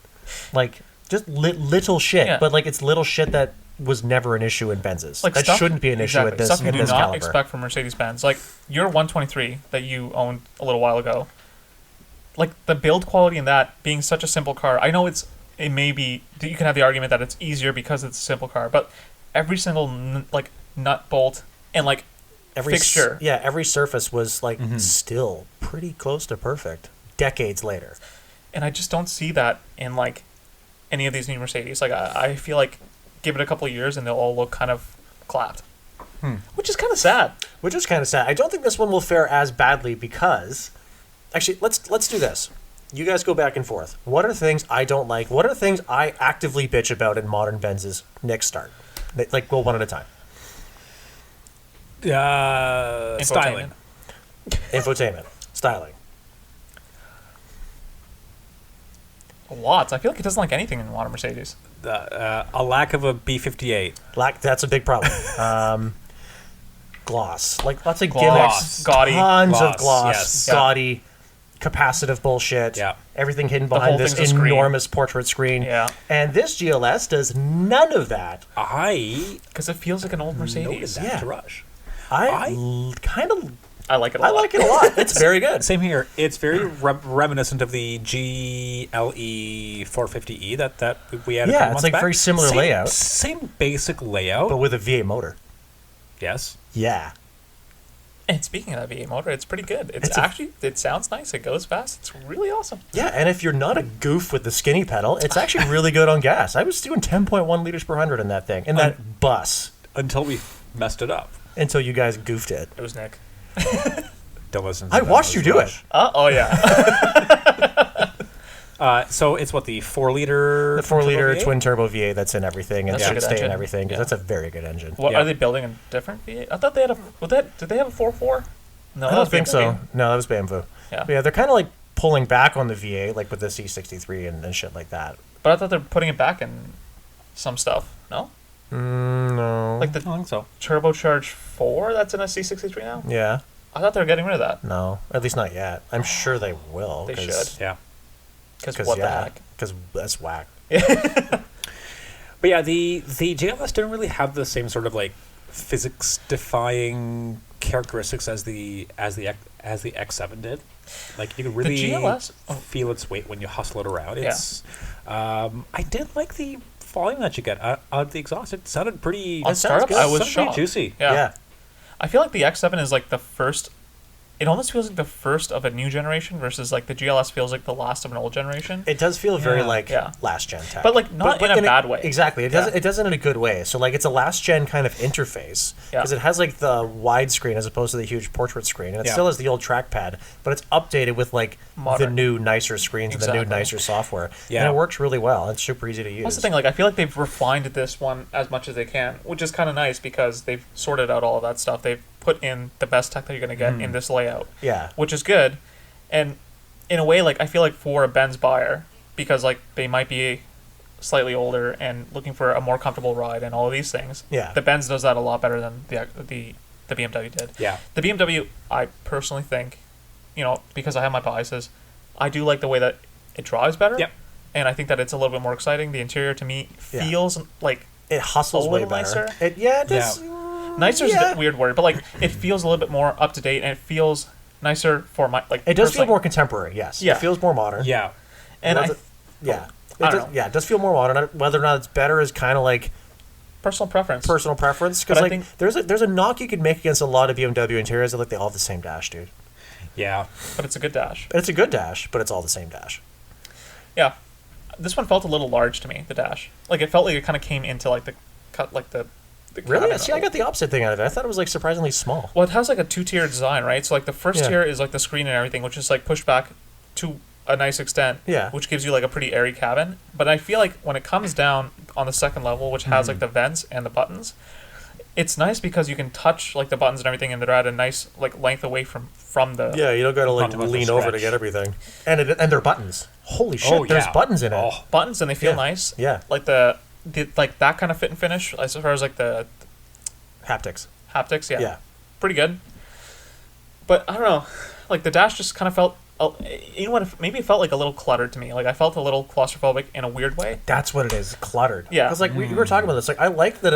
Like, just little shit. Yeah. But like, it's little shit that was never an issue in Benz's. like that stuff, shouldn't be an issue exactly, at this, stuff you at do this not caliber. expect from Mercedes-Benz. Like, your 123 that you owned a little while ago, like, the build quality in that being such a simple car, I know it may be, you can have the argument that it's easier because it's a simple car, but every single, nut, bolt, and, like, fixture. Every surface was like still pretty close to perfect decades later. And I just don't see that in, like, any of these new Mercedes. Like, I feel like give it a couple of years and they'll all look kind of clapped. Which is kind of sad. Which is kind of sad. I don't think this one will fare as badly because, actually, let's do this. You guys go back and forth. What are things I don't like? What are things I actively bitch about in modern Benz's? Nick, start. Like, go one at a time. Styling. Infotainment. Styling. Lots. I feel like he doesn't like anything in modern Mercedes. A lack of a B58. That's a big problem. Gloss. Like, lots of Gloss. gimmicks. Gaudy. Tons Gloss, of gloss. yes. Gaudy. capacitive bullshit. Yeah. Everything hidden whole behind this thing's a screen. enormous portrait screen. Yeah. And this GLS does none of that. Because it feels like an old Noted Mercedes. that Yeah. to Rush. I kind of I like it a lot. I like it a lot. It's very good. Same here. It's very reminiscent of the GLE 450E that we had. A couple Yeah, it's months like back. very similar Same- layout. Same basic layout. But with a V8 motor. Yes. Yeah. And speaking of that V8 motor, it's pretty good. It's a- It sounds nice. It goes fast. It's really awesome. Yeah, and if you're not a goof with the skinny pedal, it's actually really good on gas. I was doing 10.1 liters per 100 in that thing, in that bus, Until we messed it up. until you guys goofed it. It was Nick. Don't listen to I that. watched you do it. Rush. Oh yeah. So it's what, the 4-liter? The 4-liter V8? twin turbo V8 that's in everything and That's a should good stay in engine. everything because Yeah. that's a very good engine. What Yeah. are they building a different V8? I thought they had did they have a 4.4? No, I that don't was think so. BMW. No, that was Bamboo. Yeah. But yeah, they're kind of like pulling back on the V8, like with the C63 and shit like that. But I thought they're putting it back in some stuff. No, No. like I the don't think so. turbocharged 4 that's in a C63 now. Yeah. I thought they were getting rid of that. No. At least not yet. I'm sure they will. They 'cause- should. Yeah. Because what the heck? Because that's whack. But yeah, the GLS didn't really have the same sort of like physics-defying characteristics as the X7 did. Like you could really GLS feel its weight when you hustle it around. It's I did like the volume that you get out of the exhaust. It sounded pretty. On it sounds startup, good. I It was sounded pretty shocked. juicy. Yeah. I feel like the X7 is like the first. It almost feels like the first of a new generation versus like the GLS feels like the last of an old generation. It does feel very Yeah. like Yeah. last gen tech, But, like, not in a bad way. Exactly, it doesn't. Yeah. It doesn't in a good way. So like, it's a last gen kind of interface Yeah. because it has like the widescreen as opposed to the huge portrait screen, and it Yeah. still has the old trackpad, but it's updated with like the Modern. new nicer screens and the new Exactly. nicer software. Yeah. And it works really well. It's super easy to use. That's the thing. Like I feel like they've refined this one as much as they can, which is kind of nice because they've sorted out all of that stuff. They've put in the best tech that you're going to get in this layout, Yeah, which is good. And in a way, like I feel like for a Benz buyer, because like they might be slightly older and looking for a more comfortable ride and all of these things. Yeah. The Benz does that a lot better than the BMW did. Yeah. The BMW, I personally think, because I have my biases, I do like the way that it drives better. Yep. And I think that it's a little bit more exciting. The interior to me Yeah. feels like it hustles a way little better. nicer. It does. nicer is Yeah. a weird word, but like it feels a little bit more up to date and it feels nicer for my like. It does feel personally. more contemporary. Yes. Yeah. It feels more modern. Yeah. And Whether- yeah. I don't It does, know. yeah, it does feel more modern. Whether or not it's better is kind of like personal preference. personal preference. But Because I like think- there's a knock you could make against a lot of BMW interiors that like they all have the same dash, dude. Yeah. But it's a good dash. It's a good dash, but it's all the same dash. Yeah. This one felt a little large to me. The dash, like it felt like it kind of came into like the cut, like the. Really? cabin. See, I got the opposite thing out of it. I thought it was like surprisingly small. Well, it has like a 2-tier design, right? So like the first Yeah. tier is like the screen and everything, which is like pushed back to a nice extent. Yeah. Which gives you like a pretty airy cabin. But I feel like when it comes down on the second level, which has like the vents and the buttons, it's nice because you can touch like the buttons and everything, and they're at a nice like length away from the. Yeah, you don't got to like Not too much of a lean over to stretch. get everything. And they're buttons. Holy shit! Oh, There's yeah. buttons in it. Oh. Buttons, and they feel Yeah. nice. Yeah. Like the like that kind of fit and finish as far as like the Haptics. haptics. Yeah. Yeah. Pretty good. But I don't know, like the dash just kind of felt. You know what? Maybe it felt like a little cluttered to me. Like I felt a little claustrophobic in a weird way. That's what it is. Cluttered. Yeah. Because like we were talking about this. Like I like that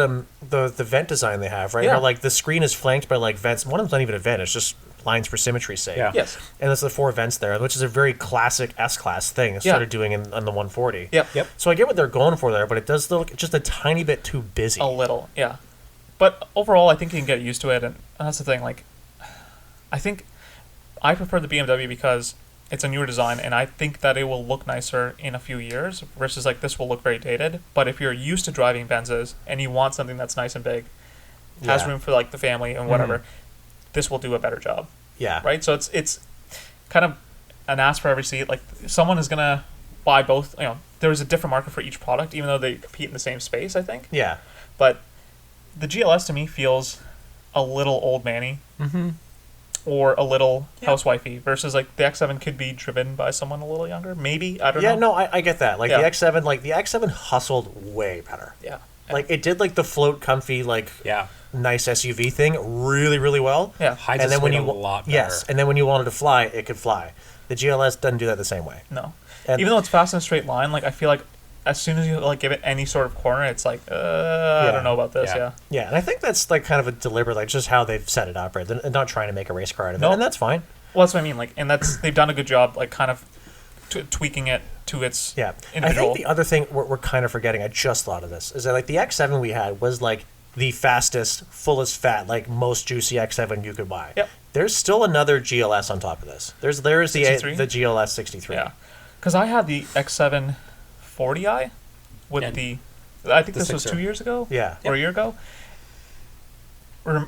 the vent design they have, right? Yeah. How like the screen is flanked by like vents. One of them's not even a vent. It's just lines for symmetry's sake. Yeah. Yes. And there's the 4 vents there, which is a very classic S-Class thing. It Yeah. started doing on the 140. Yep. Yep. So I get what they're going for there, but it does look just a tiny bit too busy. A little, yeah. But overall, I think you can get used to it, and that's the thing. Like, I think I prefer the BMW because it's a newer design, and I think that it will look nicer in a few years versus like this will look very dated. But if you're used to driving Benzes and you want something that's nice and big, has Yeah. room for like the family and whatever, this will do a better job, Yeah. right? So it's kind of an ask for every seat. Like someone is gonna buy both. There's a different market for each product, even though they compete in the same space. I think. Yeah. But the GLS to me feels a little old manny or a little housewifey versus like the X7 could be driven by someone a little younger. Maybe. I don't know. Yeah, no, I get that. Like Yeah. the X7 hustled way better. Yeah. Like it did like the float comfy like Yeah. nice SUV thing really really well. Yeah. Hides And its then when weight you a lot better. yes, and then when you wanted to fly, it could fly. The GLS doesn't do that the same way. No. And Even though it's fast in a straight line, like I feel like as soon as you like give it any sort of corner, it's like I don't know about this. Yeah. Yeah. yeah, and I think that's like kind of a deliberate, like just how they've set it up, right? They're not trying to make a race car out of it, No. and that's fine. Well, that's what I mean. Like, and that's they've done a good job, like kind of tweaking it to its Yeah, I individual. think the other thing we're kind of forgetting, I just thought of this, is that like the X7 we had was like the fastest, fullest fat, like most juicy X7 you could buy. Yep. There's still another GLS on top of this. There is the 63? GLS 63. Yeah, because I had the X7 40i with Yeah. I think The this was sixer. 2 years ago. Yeah. Or a year ago.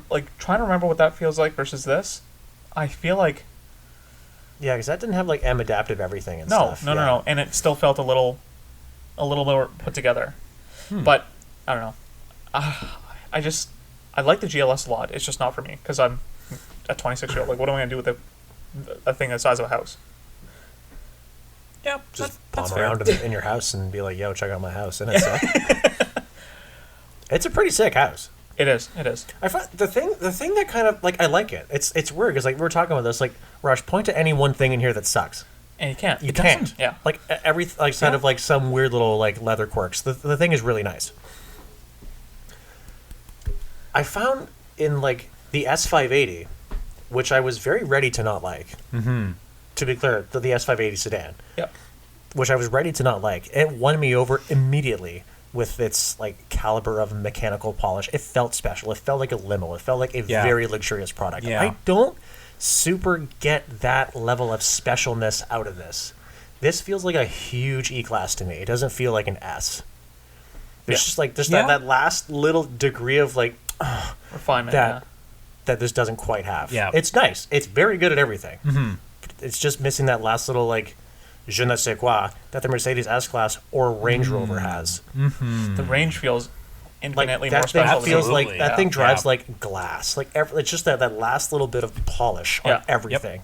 Like trying to remember what that feels like versus this, I feel like Yeah, because that didn't have like M adaptive everything and no, stuff. no, yeah. no, no, and it still felt a little more put together. But I don't know. I like the GLS a lot. It's just not for me because I'm a 26-year-old. Like, what am I gonna do with a thing the size of a house? Yeah. Just that's palm fair. around in your house and be like, yo, check out my house. And it's a pretty sick house. It is. It is. I find the thing that kind of like I like it. It's weird because like we were talking about this. Like Raj, point to any one thing in here that sucks. And you can't. You It can't. doesn't. Yeah. Like every like side of like some weird little like leather quirks. The thing is really nice. I found in like the S580, which I was very ready to not like. Mm-hmm. To be clear, the S580 sedan, Yep. which I was ready to not like. It won me over immediately with its like caliber of mechanical polish. It felt special. It felt like a limo. It felt like a Yeah. very luxurious product. Yeah. I don't super get that level of specialness out of this. This feels like a huge E-Class to me. It doesn't feel like an S. There's Yeah. just like Yeah. that last little degree of like Refinement. that that this doesn't quite have. Yeah. It's nice. It's very good at everything. Mm-hmm. It's just missing that last little like je ne sais quoi that the Mercedes S-Class or Range Rover has. Yeah. The range feels Like infinitely more that thing special. feels like Absolutely. that Yeah. thing drives Yeah. like glass. Like it's just that last little bit of polish on Yeah. everything.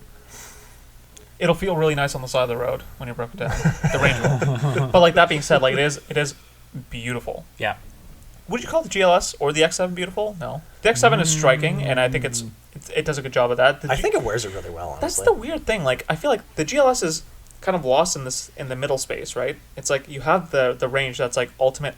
It'll feel really nice on the side of the road when you broke it down. The Range Rover. But like that being said, like it is beautiful. Yeah. Would you call the GLS or the X7 beautiful? No. The X7 is striking, and I think it does a good job of that. I think it wears it really well. Honestly. That's the weird thing. Like I feel like the GLS is kind of lost in the middle space, right? It's like you have the range that's like ultimate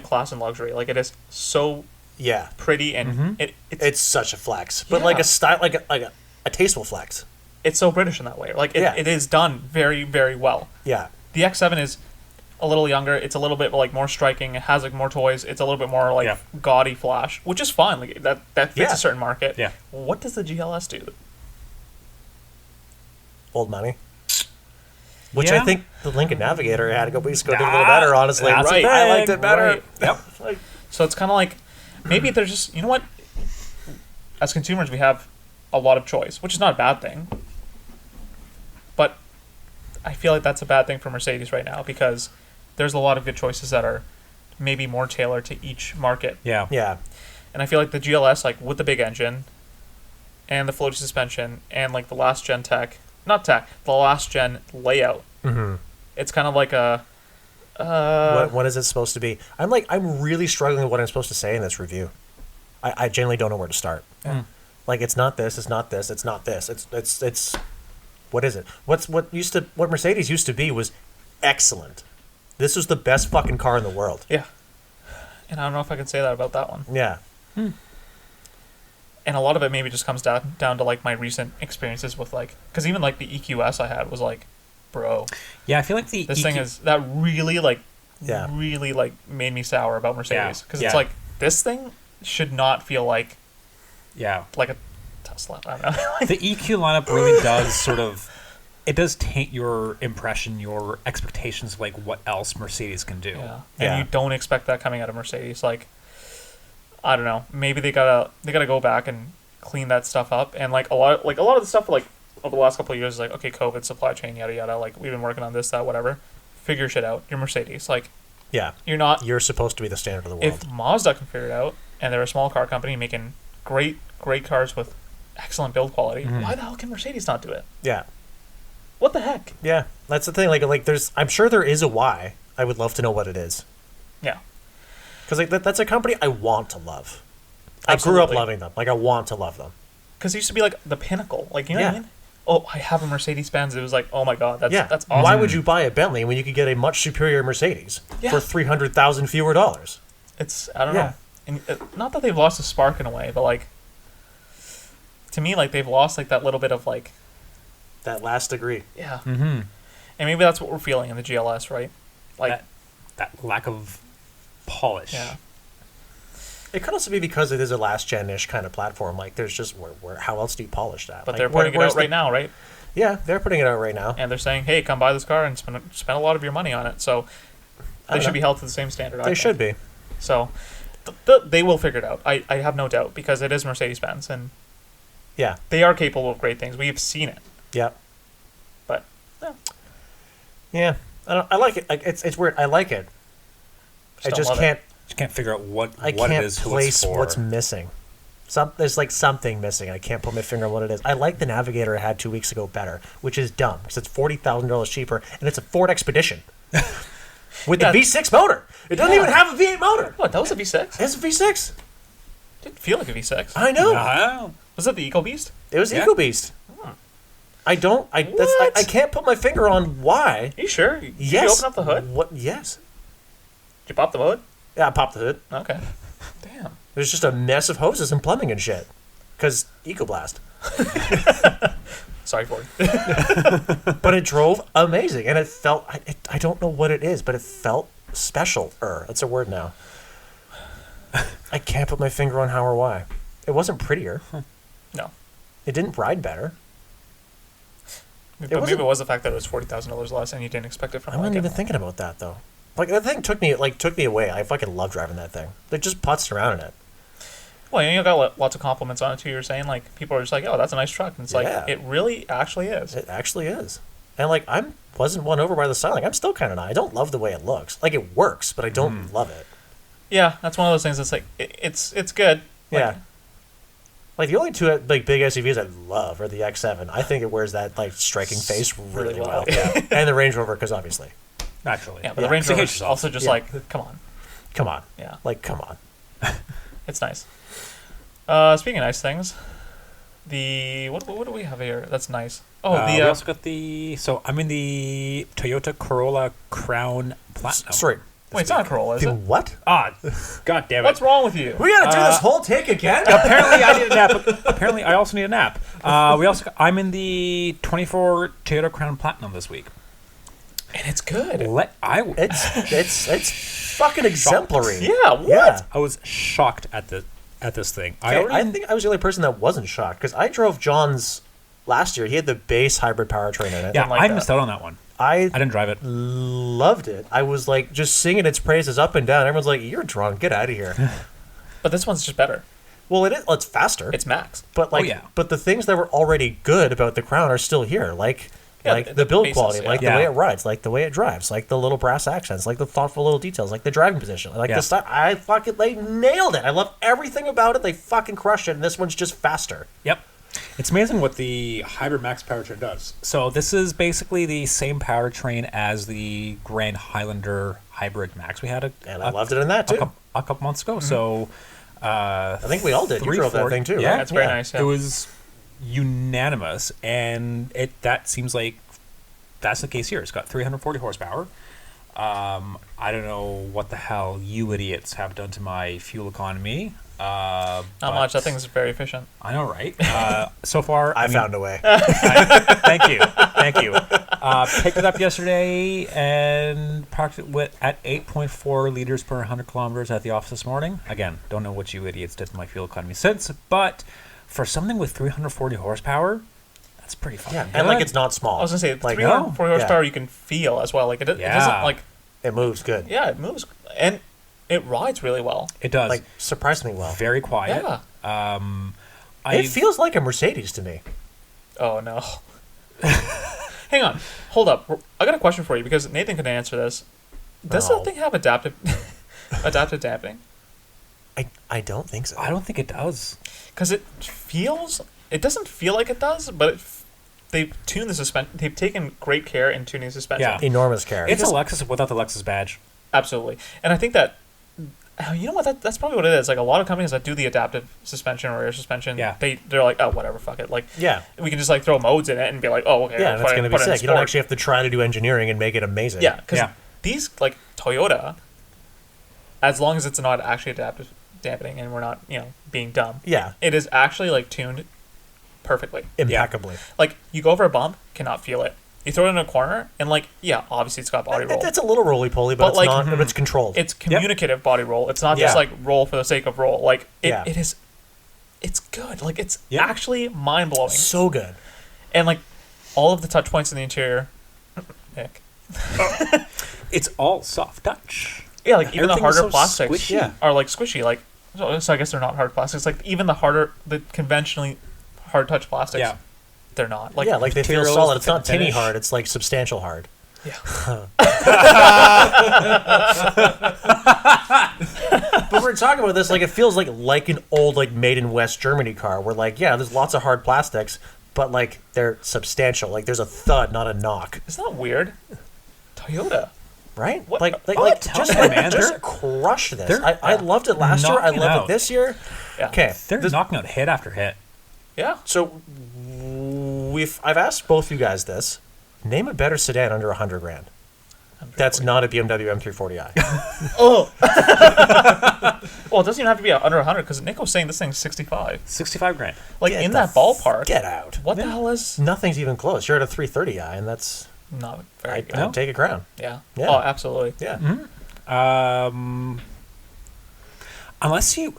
class and luxury. Like it is so yeah. pretty and It's such a flex, but Yeah. like a style, like a tasteful flex. it's so British in that way. Like Yeah. it is done very very well. Yeah. The X7 is a little younger. It's a little bit like more striking. It has like more toys. It's a little bit more like Yeah. gaudy flash, which is fine. Like that fits Yeah. a certain market. Yeah. What does the GLS do? Old money. Which Yeah. I think the Lincoln Navigator had a couple weeks ago did a little Ah, better, honestly. that's a Right. I liked thing, it better. right. Yep. Like, So it's kind of like maybe they're just you know what? As consumers, we have a lot of choice, which is not a bad thing. But I feel like that's a bad thing for Mercedes right now because there's a lot of good choices that are maybe more tailored to each market. Yeah. yeah. And I feel like the GLS, like with the big engine and the floaty suspension and like the last gen the last gen layout, Mm-hmm. it's kind of like a What is it supposed to be? I'm really struggling with what I'm supposed to say in this review. I genuinely don't know where to start. Yeah. Like it's not this, it's not this, it's not this. It's what is it? What Mercedes used to be was excellent. This was the best fucking car in the world. yeah. And I don't know if I can say that about that one. Yeah. And a lot of it maybe just comes down to like my recent experiences with like because even like the EQS I had was like, bro, Yeah. I feel like the this thing is that really like Yeah. really like made me sour about Mercedes because Yeah. it's like this thing should not feel like Yeah. a Tesla. I don't know. The EQ lineup really does sort of. It does taint your impression, your expectations of like what else Mercedes can do. Yeah. Yeah. And you don't expect that coming out of Mercedes. Like, I don't know. Maybe they gotta go back and clean that stuff up. And like a lot of the stuff like over the last couple of years is like, okay, COVID, supply chain, yada yada. Like we've been working on this, that, whatever. Figure shit out. You're Mercedes. Like Yeah. you're not. You're supposed to be the standard of the world. If Mazda can figure it out, and they're a small car company making great cars with excellent build quality, why the hell can Mercedes not do it? yeah. What the heck? Yeah. That's the thing. Like there's I'm sure there is a why. I would love to know what it is. Yeah. Because like that's a company I want to love. I grew up Absolutely. loving them. Like I want to love them. Because it used to be like the pinnacle. Like, you know what I Yeah. mean? Oh, I have a Mercedes-Benz. It was like, oh my God, that's Yeah, awesome. Why would you buy a Bentley when you could get a much superior Mercedes Yeah. for $300,000 fewer dollars? It's, I don't Yeah. know. And not that they've lost a spark in a way, but like, to me, like they've lost like that little bit of like, That last degree. yeah. Mm-hmm. And maybe that's what we're feeling in the GLS, right? Like, That lack of polish. yeah. It could also be because it is a last gen-ish kind of platform. Like there's just where how else do you polish that? But Like, they're putting it where's out right now, right? Yeah, they're putting it out right now. And they're saying, hey, come buy this car and spend a lot of your money on it. So I they don't should know. be held to the same standard. I They think. should be. So they will figure it out. I have no doubt because it is Mercedes-Benz and Yeah. they are capable of great things. We've seen it. Yeah. But, yeah. Yeah. I like it. Like it's weird. I like it. I don't just love it. can't. Just can't figure out what I it can't is, who place it's for. what's missing. There's like something missing. I can't put my finger on what it is. I like the Navigator I had 2 weeks ago better, which is dumb because it's $40,000 cheaper and it's a Ford Expedition with Yeah. the V6 motor. It doesn't Yeah. even have a V8 motor. What, that was a V6? It's a V6. Didn't feel like a V6. I know. Wow. Was it the EcoBeast? It was Yeah. EcoBeast. I don't. I can't put my finger on why. Are you sure? Did Yes. you open up the hood? What? Yes. Did you pop the hood? Yeah, I popped the hood. Okay. Damn. There's just a mess of hoses and plumbing and shit. Because EcoBlast. Sorry, Ford. But it drove amazing, and it felt. I don't know what it is, but it felt special. That's a word now. I can't put my finger on how or why. It wasn't prettier. No. It didn't ride better. But maybe wasn't- it was the fact that it was $40,000 less and you didn't expect it from I wasn't Lincoln. even thinking about that though. Like that thing took me away. I fucking love driving that thing. They just putzed around in it. Well, you got lots of compliments on it too. You're saying like people are just like, oh, that's a nice truck, and it's like Yeah. it really actually is. It actually is. And like wasn't won over by the styling. I'm still kind of not. I don't love the way it looks. Like it works, but I don't love it. Yeah, that's one of those things that's like it's good. Like, Yeah. Like the only two like big SUVs I love are the X7. I think it wears that like striking face really really well. well. Yeah. And the Range Rover, because obviously, Naturally. Yeah, but Yeah. the Range So Rover hate is yourself. also just Yeah. like, come on. come on, Yeah, like come on. it's nice. Speaking of nice things, the what do we have here? That's nice. Oh, We also got so I'm in the Toyota Corolla Crown Platinum. Sorry, wait, it's not a Corolla, is the it? what? Ah, god damn it. What's wrong with you? We gotta do this whole take again. Apparently I need a nap. Apparently I also need a nap. I'm in the 24 Toyota Crown Platinum this week. And it's good. It's fucking exemplary. Yeah. What? Yeah. I was shocked at this thing. I think I was the only person that wasn't shocked because I drove John's last year. He had the base hybrid powertrain in it. yeah, like I that. missed out on that one. I I didn't drive it. loved it. I was like just singing its praises up and down. Everyone's like, "You're drunk. Get out of here." But this one's just better. Well, it is. Well, it's faster. It's max. But like, yeah. but the things that were already good about the Crown are still here. Like Yeah, the the build basis, quality, yeah. like Yeah. the way it rides, like the way it drives, like the little brass accents, like the thoughtful little details, like the driving position, like Yeah. the stuff. They nailed it. I love everything about it. They fucking crushed it. And this one's just faster. Yep. It's amazing what the Hybrid Max powertrain does. So this is basically the same powertrain as the Grand Highlander Hybrid Max we had And I loved it in that too. a couple months ago. So I think we all did. You drove that 340 thing too, yeah, right? It's very nice. Yeah. it was unanimous, and that seems like that's the case here. It's got 340 horsepower. I don't know what the hell you idiots have done to my fuel economy. Not much. That thing's very efficient. I know, right? So far, I found a way. Thank you. Picked it up yesterday and parked it at 8.4 liters per 100 kilometers at the office this morning. Again, don't know what you idiots did to my fuel economy since, but for something with 340 horsepower, that's pretty fucking Yeah, good. and like it's not small. I was gonna say like 340 horsepower yeah. you can feel as well. Like it doesn't Yeah. like It moves good. yeah, it moves and it rides really well. It does. Like surprisingly well. Very quiet. Yeah. It feels like a Mercedes to me. Oh no. Hang on. Hold up. I got a question for you because Nathan can answer this. Does Oh. that thing have adaptive damping? I don't think so. I don't think it does. Because it doesn't feel like it does, but they've tuned the suspension. They've taken great care in tuning the suspension. Yeah. Enormous care. It's a Lexus without the Lexus badge. Absolutely. And I think that You know what? That's probably what it is. Like a lot of companies that do the adaptive suspension or air suspension, Yeah. they're like, oh, whatever, fuck it. Like, Yeah. we can just like throw modes in it and be like, oh, okay. Yeah, and it's going to be put it in sick. You don't sport. actually have to try to do engineering and make it amazing. Yeah, because Yeah. these, like Toyota, as long as it's not actually adaptive dampening and we're not, being dumb, Yeah, it is actually like tuned perfectly. impeccably. Like you go over a bump, cannot feel it. You throw it in a corner, and like, yeah, obviously it's got body roll. It's a little roly-poly, but, But, it's like, not. But it's controlled. It's communicative body roll. It's not Yeah. just like roll for the sake of roll. Like Yeah. it is. It's good. Like it's Yeah. actually mind blowing. so good. And like all of the touch points in the interior, Nick. It's all soft touch. Yeah, like even the Everything is harder so plastics squishy. Yeah. are like squishy. Like so I guess they're not hard plastics. Like even the conventionally hard touch plastics, Yeah. they're not. Like Yeah, like they feel materials, solid. the It's not fit and tinny finish. hard. It's like substantial hard. But we're talking about this like it feels like an old like made in West Germany car where like there's lots of hard plastics, but like they're substantial. Like there's a thud, not a knock, isn't that weird? Toyota. right? What- Like I'm telling you, man, just they're- crush this. they're I loved it last year. I knocking love out. it this year. Yeah. Okay, They're knocking out hit after hit. Yeah. so I've asked both you guys this. Name a better sedan under $100,000. That's not a BMW M340i. Oh. Well, it doesn't even have to be under 100 because Nick was saying this thing's 65. 65 grand. Like Get in the that ballpark. Get out. What the hell is Nothing's even close. You're at a 330i, and that's not very good? I'd take a crown. Yeah. Yeah. Oh, absolutely. Yeah. Unless you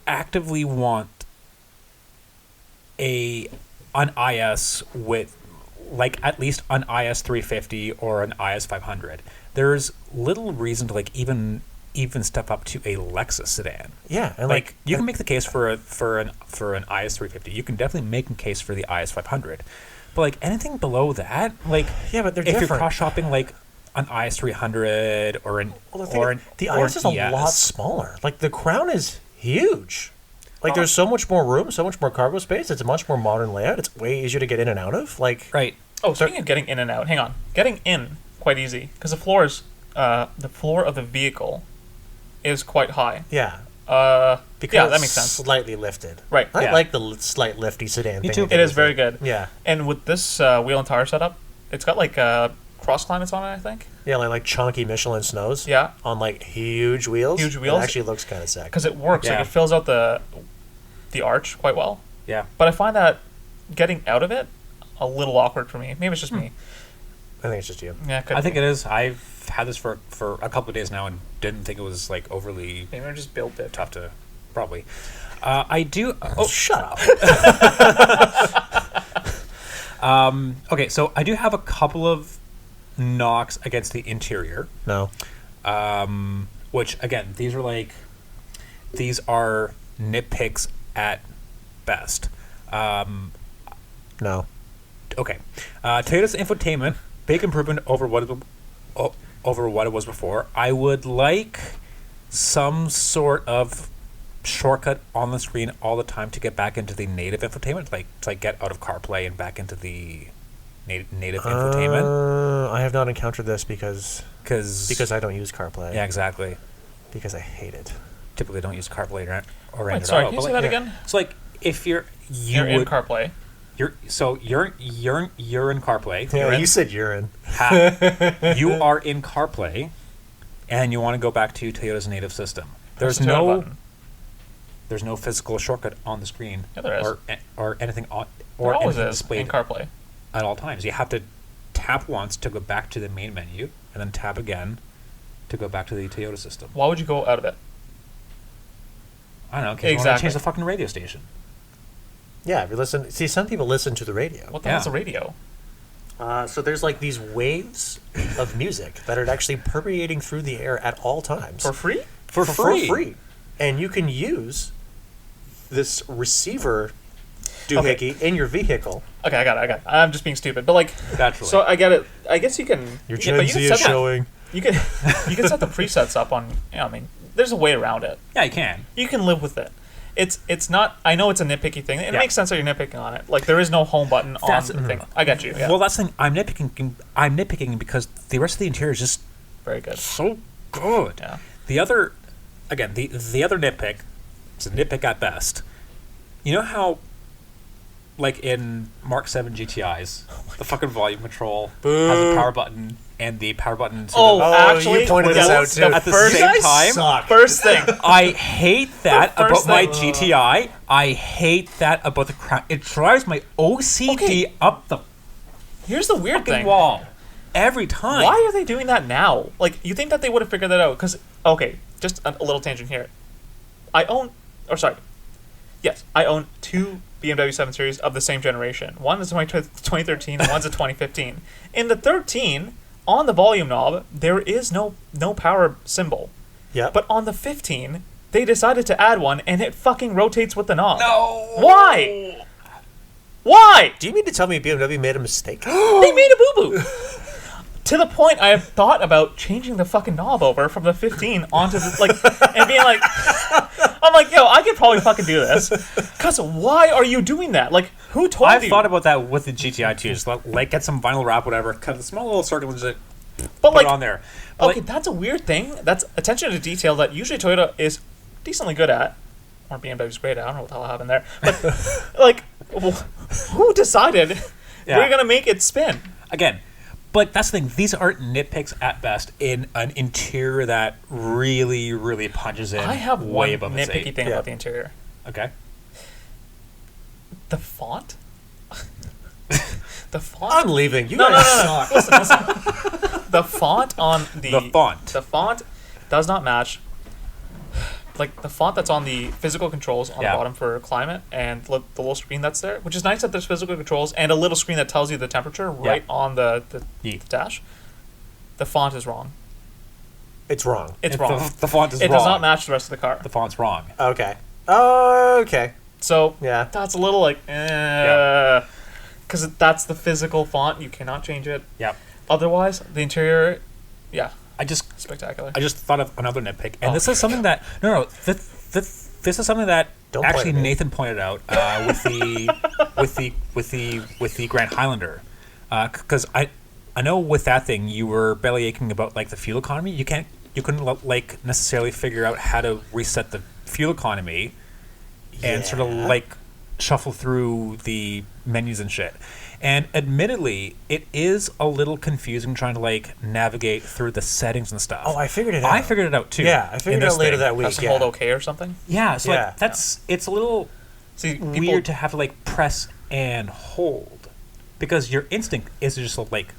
actively want an IS with like at least an IS 350 or an IS 500, there's little reason to like even step up to a Lexus sedan. Yeah, and Like you can make the case for an IS 350. You can definitely make a case for the IS 500. But like anything below that, like yeah, but they're if you're different. cross shopping like an IS 300 or an Well, the thing or is, an the or IS an is a lot smaller. Like the crown is huge. Like there's so much more room, so much more cargo space. It's a much more modern layout. It's way easier to get in and out of. Like Right. Oh, speaking of getting in and out, hang on. Getting in quite easy because the floor of the vehicle is quite high. yeah, because yeah, that makes sense. Slightly lifted. Right. I Yeah. like the slight lifty sedan. Me thing too. they It did is with very good. Yeah, And with this wheel and tire setup, it's got like cross climates on it, I think. yeah, like chunky Michelin snows. Yeah. on like huge wheels. Huge wheels. It actually looks kind of sick. Because it works. Yeah. Like it fills out the arch quite well. Yeah. But I find that getting out of it a little awkward for me. Maybe it's just me. I think it's just you. Yeah, I think it is. I've had this for a couple of days now and didn't think it was like overly maybe I just built it. tough to probably. I do. Oh, shut up. Okay, so I do have a couple of knocks against the interior, No. which again these are nitpicks at best. No. Okay, Toyota's infotainment, big improvement over what it was before. I would like some sort of shortcut on the screen all the time to get back into the native infotainment, like to get out of CarPlay and back into the native infotainment. I have not encountered this because I don't use CarPlay. yeah, exactly. Because I hate it. Typically, don't use CarPlay or Wait, Android. sorry, at all, can you but say like, that again? So like if you're You're in CarPlay. you're in CarPlay. Yeah, You're in- you said urine. you are in CarPlay, and you want to go back to Toyota's native system. Press the Toyota button. There's no physical shortcut on the screen. Yeah, there is. Or anything on There or always anything is displayed in CarPlay. at all times. You have to tap once to go back to the main menu, and then tap again to go back to the Toyota system. Why would you go out of it? I don't know, because you want to Exactly. change the fucking radio station. Yeah, if you listen. See, some people listen to the radio. What the Yeah. hell's a radio? So there's like these waves of music that are actually permeating through the air at all times. For free? For free. And you can use this receiver doohickey in your vehicle. Okay, I got it. I'm just being stupid, but like, Naturally. so I get it. I guess you can. Your but Gen you Z can is set showing. You can set the presets up on. I mean, there's a way around it. Yeah, you can. You can live with it. It's not. I know it's a nitpicky thing. It Yeah. makes sense that you're nitpicking on it. Like there is no home button on That's- the thing. I get you. Yeah. Well, that's the thing. I'm nitpicking because the rest of the interior is just Very good. so good. Yeah. The other, again, the other nitpick, it's a nitpick at best. You know how, like in Mark 7 GTIs, the fucking volume control has a power button, and the power button sort of actually, you pointed this out too. at the same time. Suck. First thing. I hate that The first about my thing- GTI. I hate that about the crown. It drives my OCD Okay. up the Here's the weird fucking thing. wall every time. Why are they doing that now? Like, you think that they would have figured that out? Because, okay, just a little tangent here. I own 2 BMW 7 Series of the same generation. One is my 2013 and one's a 2015. In the 13, on the volume knob, there is no power symbol. Yep. But on the 15, they decided to add one, and it fucking rotates with the knob. No. Why? Why? Do you mean to tell me BMW made a mistake? They made a boo-boo. To the point I have thought about changing the fucking knob over from the 15 onto the, like, and being like, I'm like, yo, I could probably fucking do this. Because why are you doing that? Like, who told I've you? thought about that with the GTI too. Just like get some vinyl wrap, whatever, cut a small little circle and just but put like, it on there. But okay, that's a weird thing. That's attention to detail that usually Toyota is decently good at. Or BMW's great at. I don't know what the hell happened there. But, like, who decided Yeah. we're going to make it spin? again, but that's the thing. These aren't nitpicks at best in an interior that really, really punches in. I have way one above its nitpicky weight. thing Yeah. about the interior. Okay. The font? The font? I'm leaving. You No, guys no. suck. Listen. The font on The font. The font does not match. Like, the font that's on the physical controls on Yeah. the bottom for climate and the little screen that's there, which is nice that there's physical controls and a little screen that tells you the temperature right on the Yeah. dash. The font is wrong. It's wrong. It's wrong. The font is It wrong. does not match the rest of the car. The font's wrong. Okay. Okay. So, Yeah. that's a little like, Yeah. because that's the physical font. You cannot change it. Yep. Otherwise, the interior, yeah, I just spectacular. thought of another nitpick, and Oh, this is something that this is something that Don't point actually at me. Nathan pointed out with the Grand Highlander, because I know with that thing you were belly aching about like the fuel economy. You couldn't like necessarily figure out how to reset the fuel economy, and sort of Yeah. like shuffle through the menus and shit. And admittedly, it is a little confusing trying to like navigate through the settings and stuff. Oh, I figured it out. I figured it out too. Yeah, I in figured it this out later thing. that week. Press and Yeah. hold OK or something. Yeah, so Yeah. like it's a little See, people, weird to have to like press and hold because your instinct is to just like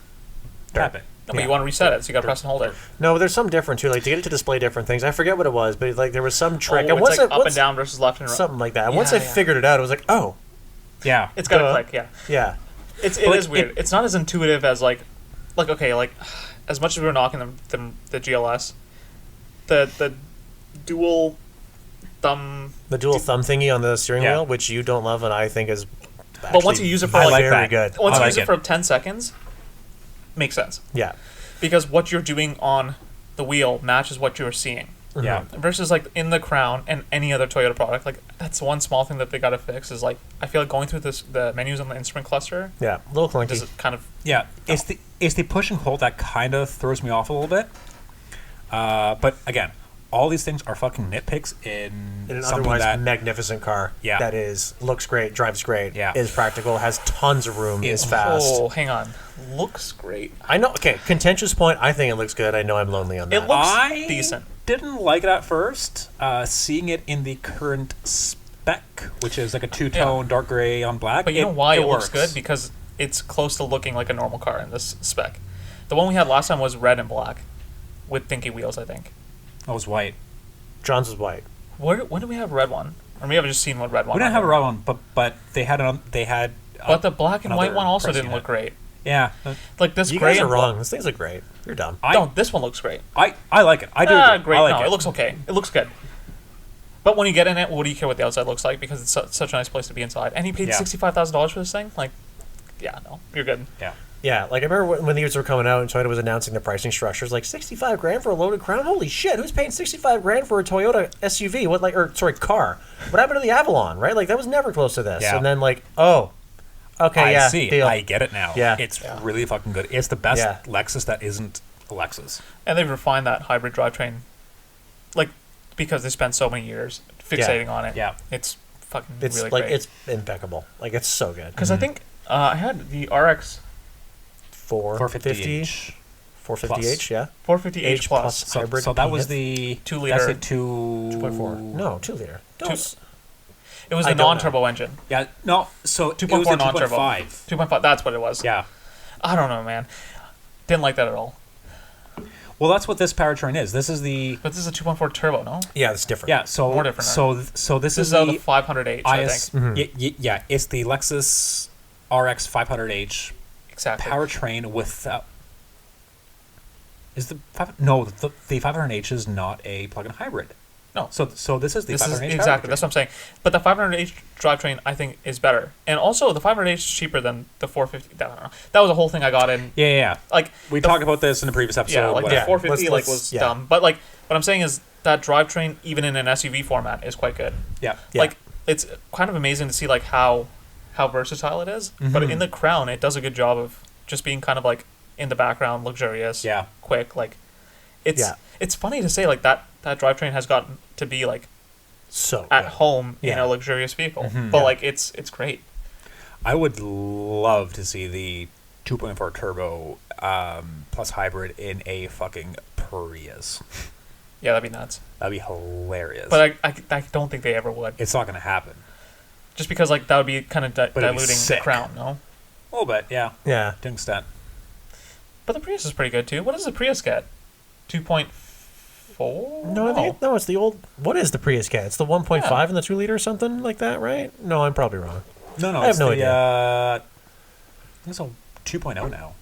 tap it. No, but you want to reset it, so you got to press and hold it. No, there's some different too. Like to get it to display different things. I forget what it was, but like there was some trick. Oh, and it's once like I, up once- and down versus left and right. something like that. And once Yeah, I yeah. figured it out, I was like, oh, Yeah, It's got to Duh. click, yeah. yeah. It But, is like, weird. It's not as intuitive as like okay, like as much as we were knocking the GLS, the dual thumb. The dual thumb thingy on the steering Yeah. wheel, which you don't love, and I think is. But once you use it for I like like very that. good. once I you like use it it. for 10 seconds, makes sense Yeah. because what you're doing on the wheel matches what you're seeing. yeah. Versus like in the Crown and any other Toyota product, like that's one small thing that they got to fix is like I feel like going through the menus on the instrument cluster Yeah. A little clunky. does it kind of Yeah, it's the push and hold that kind of throws me off a little bit. But again, all these things are fucking nitpicks in in an something otherwise that magnificent car. Yeah. That is looks great, drives great. Yeah. Is practical, has tons of room, is fast. Oh, hang on, looks great. I know. Okay, contentious point. I think it looks good. I know I'm lonely on that. It looks I decent. didn't like it at first. Seeing it in the current spec, which is like a two-tone dark gray on black. But you know why it works. looks good? Because it's close to looking like a normal car in this spec. The one we had last time was red and black with dinky wheels, I think. Oh, it was white. John's was white. When did we have a red one? Or maybe I've just seen one red one. We didn't on have a there. red one, but they had it on. They had. But the black and white another one also press didn't unit. look great. Yeah, Like this You gray guys are and wrong. These things look great. You're dumb. No, this one looks great. I like it. I do. agree. Great. I like No, it. it looks okay. It looks good. But when you get in it, what do you care what the outside looks like? Because it's such a nice place to be inside. And he paid Yeah. $65,000 for this thing. Like, yeah, no, you're good. Yeah. Yeah, like I remember when these were coming out and Toyota was announcing the pricing structures, like 65 grand for a loaded Crown. Holy shit! Who's paying 65 grand for a Toyota SUV? Car? What happened to the Avalon? Right? Like that was never close to this. Yeah. And then like, oh, okay, I yeah, see. deal. I get it now. Yeah. It's really fucking good. It's the best Yeah. Lexus that isn't a Lexus. And they've refined that hybrid drivetrain like because they spent so many years fixating on it. Yeah. It's fucking It's really like great. it's impeccable. Like it's so good. Because I think I had the RX 450H. 450H, yeah. 450H H plus. plus. So, Hybrid so that was PHEV? the 2 That's liter. a 2.4. No, 2 liter. Two- It was I a don't non-turbo engine. Yeah, no. So it 2.4 was a non-turbo. 2.5. 2.5. That's what it was. Yeah. I don't know, man. Didn't like that at all. Well, that's what this powertrain is. This is the But this is a 2.4 turbo, no? Yeah, it's different. yeah. So More different, So this This is is out of the the 500H, I IS. think. Yeah, it's the Lexus RX 500H Exactly. powertrain with. Is the the 500H is not a plug-in hybrid. No. So this is the This is 500H exactly. powertrain. That's what I'm saying. But the 500H drivetrain, I think, is better. And also, the 500H is cheaper than the 450. I don't know. That was a whole thing I got in. Yeah. Like We the- talked about this in the previous episode. Yeah, like whatever. the 450 Let's- was yeah. dumb. But like what I'm saying is that drivetrain, even in an SUV format, is quite good. Yeah. Yeah. Like it's kind of amazing to see like how versatile it is. But Mhm. in the Crown, it does a good job of just being kind of like in the background, luxurious, Yeah. quick. Like it's Yeah. it's funny to say like that drivetrain has gotten to be like So at good. home in Yeah. a luxurious vehicle. Mhm. But Yeah. like it's great. I would love to see the 2.4 turbo plus hybrid in a fucking Prius. Yeah, that'd be nuts. That'd be hilarious. But I don't think they ever would. it's not going to happen. Just because like that would be kind of it'd be diluting the sick. Crown, no? A little bit, yeah, Yeah. to an extent. But the Prius is pretty good too. What does the Prius get? 2.4? No, I think it's the old. What is the Prius get? It's the 1.5 Yeah. and the 2 liter or something like that, right? No, I'm probably wrong. No, I have it's no the, idea. I think it's a 2.0 now.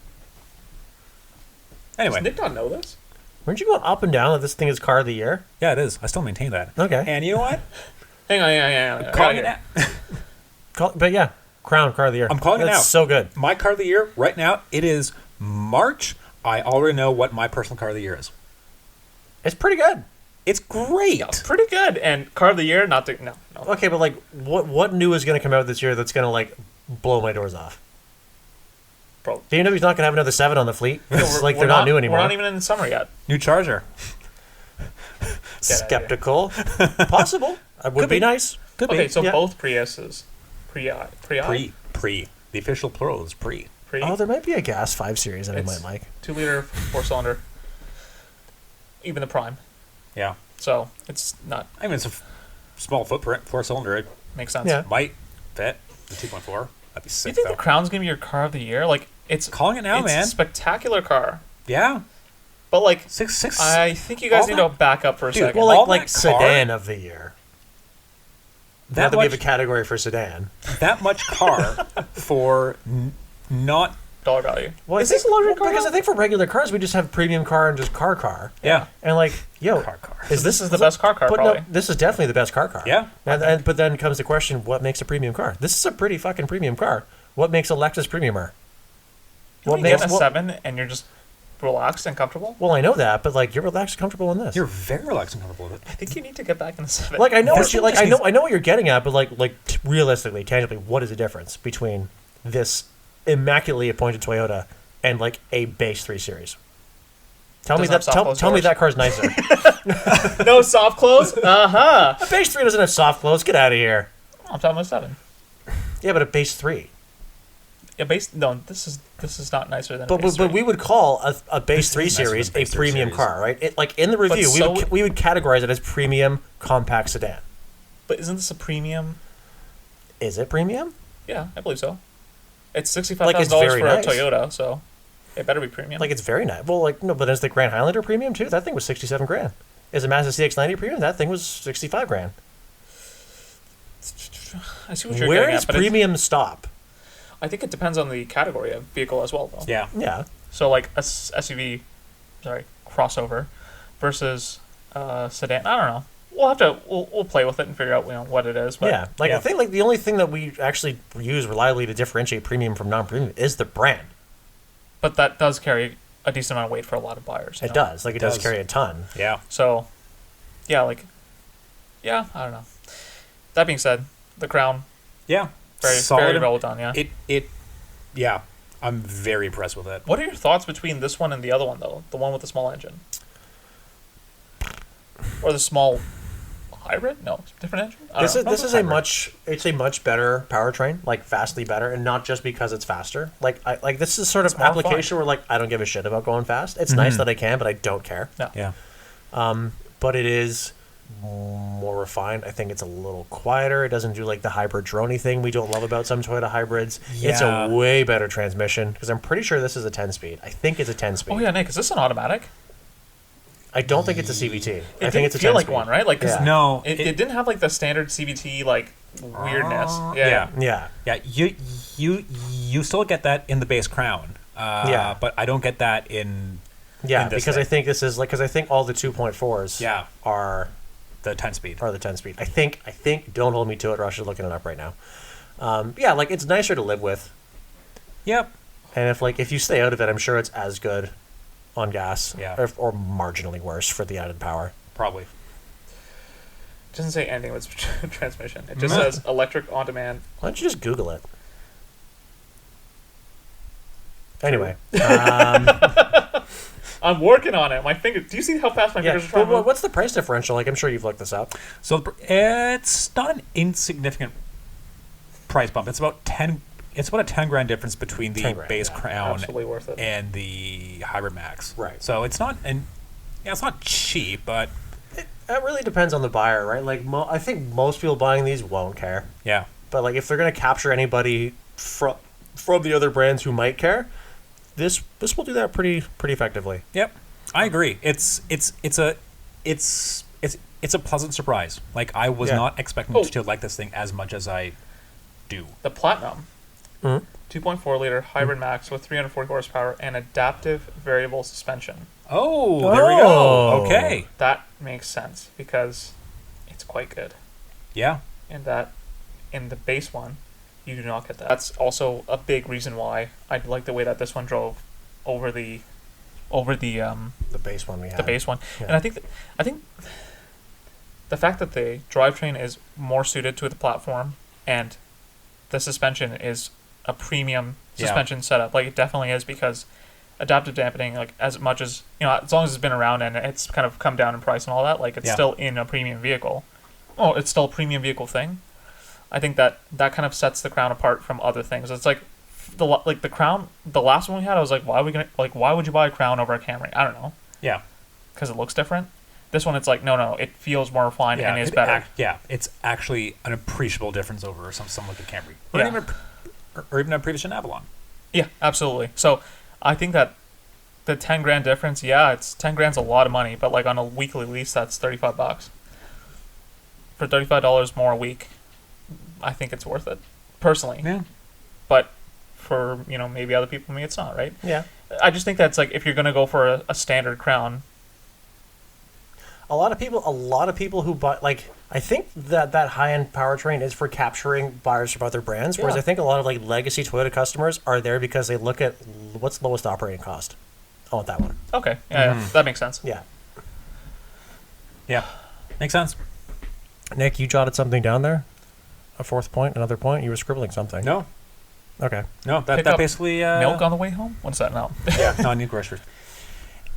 Anyway, Does Nick not know this? Weren't you going up and down that this thing is car of the year? yeah, it is. I still maintain that. Okay. And you know what? Hang on, hang on. Calling it out. But yeah, Crown car of the year. I'm calling it That's out. so good. My car of the year right now, it is March. I already know what my personal car of the year is. It's pretty good. It's great. Yeah, pretty good. And car of the year, not the no. Okay, but like, what new is going to come out this year that's going to like blow my doors off? Bro. Do you know he's not going to have another 7 on the fleet? It's like they're not new anymore. We're not even in the summer yet. New Charger. Skeptical. Possible. It would Could be be. nice. Could Okay, be. so yeah. both Priuses. Pre. The official plural is pre. Oh, there might be a gas 5 Series that I It's- might like. 2-liter, 4-cylinder. Even the Prime. Yeah. So it's not I mean, it's a small footprint, 4-cylinder. It makes sense. Yeah. might fit the 2.4. That'd be You sick, think though. the Crown's gonna be your car of the year? Like it's Calling it now, it's man. a spectacular car. Yeah. But like Six. I think you guys all need that- to back up for a Dude, second. Well, All like that car- sedan of the year. that Now that we have much, a category for sedan. that much car for not. dollar value. Well, Is this a luxury car Because now? I think for regular cars, we just have premium car and just car. Yeah. And like, yo, Car. This is the best car But probably. no, this is definitely the best car. Yeah. But then comes the question: what makes a premium car? This is a pretty fucking premium car. What makes a Lexus premiumer? What makes a 7 and you're just relaxed and comfortable? Well, I know that, but like, you're relaxed, and comfortable in this. You're very relaxed and comfortable with it. I think you need to get back in the 7. Like, I know This what you one like. just I know what you're getting at, but realistically, tangibly, what is the difference between this immaculately appointed Toyota and like a base 3 Series? Tell me Doesn't that. have soft Tell me close that car's nicer. no soft close? Uh-huh. A base 3 doesn't have soft close. Get out of here. I'm talking about 7. Yeah, but a base 3. Yeah, this is not nicer than a But base but 3. we would call a base 3 nicer than series a base 3 premium series. car, right? It, like in the review, so- we would categorize it as premium compact sedan. But isn't this a premium? Is it premium? Yeah, I believe so. It's $65,000 Like, it's very for nice. a Toyota, so it better be premium. Like it's very nice. Well, like no, but is the Grand Highlander premium too? That thing was 67 grand. Is a Mazda CX-90 premium? That thing was 65 grand. I see what you're Where getting does at, but premium stop? I think it depends on the category of vehicle as well, though. Yeah. Yeah. So like a SUV, crossover, versus sedan. I don't know. We'll play with it and figure out what it is. But Yeah. Like I think like the only thing that we actually use reliably to differentiate premium from non-premium is the brand. But that does carry a decent amount of weight for a lot of buyers. you It know? does. Like it does does. carry a ton. Yeah. So, yeah, I don't know. That being said, the Crown, Yeah. very Solid. well done. Yeah. Yeah. I'm very impressed with it. What are your thoughts between this one and the other one, though? The one with the small engine. or the small hybrid? No, different engine. This is a much better powertrain, like vastly better, and not just because it's faster. Like this is sort of more application where like I don't give a shit about going fast. It's nice that I can, but I don't care. No. Yeah. But it is more refined. I think it's a little quieter. It doesn't do like the hybrid droney thing we don't love about some Toyota hybrids. Yeah. It's a way better transmission because I'm pretty sure this is a 10-speed. I think it's a 10-speed. Oh yeah, Nick, is this an automatic? I don't think it's a CVT. It I think it's a 10-speed. feel like one, right? Like, 'cause Yeah. No, it didn't have like the standard CVT like weirdness. yeah. Yeah. You still get that in the base Crown. Yeah. But I don't get that in Yeah, in this because thing. I think this is like because I think all the 2.4s are the 10-speed. the 10-speed. I think don't hold me to it, Rush is looking it up right now. Yeah, like it's nicer to live with. Yep. And if you stay out of it, I'm sure it's as good on gas. Yeah. Or marginally worse for the added power. Probably. It doesn't say anything with transmission. It just No. says electric on demand. Why don't you just Google it? Anyway. I'm working on it. My finger. Do you see how fast my Yeah. fingers are trying to Well, move? what's the price differential? Like, I'm sure you've looked this up. So it's not an insignificant price bump. It's about 10. It's about a 10 grand difference between the 10 grand, base yeah. Crown Absolutely worth it. and the Hybrid Max. Right. So it's not it's not cheap, but That really depends on the buyer, right? Like, I think most people buying these won't care. yeah. But like, if they're going to capture anybody from the other brands who might care, this will do that pretty effectively. Yep. I agree. It's a pleasant surprise. Like I was Yeah. not expecting Oh. to like this thing as much as I do. The Platinum, Mhm. 2.4 liter hybrid max with 340 horsepower and adaptive variable suspension. Oh, there we go. Oh. Okay. That makes sense because it's quite good. Yeah. And that in the base one, you do not get that. That's also a big reason why I like the way that this one drove over the The base one we had. base one. Yeah. And I think the fact that the drivetrain is more suited to the platform and the suspension is a premium Yeah. suspension setup. Like it definitely is because adaptive dampening, like as much as as long as it's been around and it's kind of come down in price and all that, like it's Yeah. still in a premium vehicle. Oh, it's still a premium vehicle thing. I think that kind of sets the Crown apart from other things. It's like the Crown, the last one we had, I was like, why would you buy a Crown over a Camry? I don't know, Yeah. because it looks different. This one, it's like no, it feels more refined Yeah. and is better. It's actually an appreciable difference over something like a Camry, or Yeah. even a previous Avalon. Yeah, absolutely. So I think that the 10 grand difference, it's 10 grand's a lot of money, but like on a weekly lease, that's $35. For $35 more a week, I think it's worth it, personally. Yeah. But for, maybe other people, maybe it's not, right? Yeah. I just think that's like, if you're going to go for a standard Crown. A lot of people who buy, like, I think that high-end powertrain is for capturing buyers from other brands, whereas Yeah. I think a lot of like legacy Toyota customers are there because they look at what's the lowest operating cost. I want that one. Okay, yeah, that makes sense. Yeah. Yeah. Makes sense. Nick, you jotted something down there? A fourth point, another point? You were scribbling something. No. Okay. No. Pick That up basically Milk on the way home? What's that now? Yeah. No, I need groceries.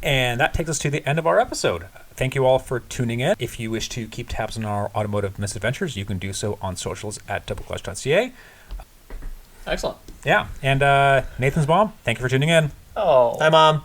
And that takes us to the end of our episode. Thank you all for tuning in. If you wish to keep tabs on our automotive misadventures, you can do so on socials at doubleclutch.ca. Excellent. Yeah. And Nathan's mom, thank you for tuning in. Oh. Hi, Mom.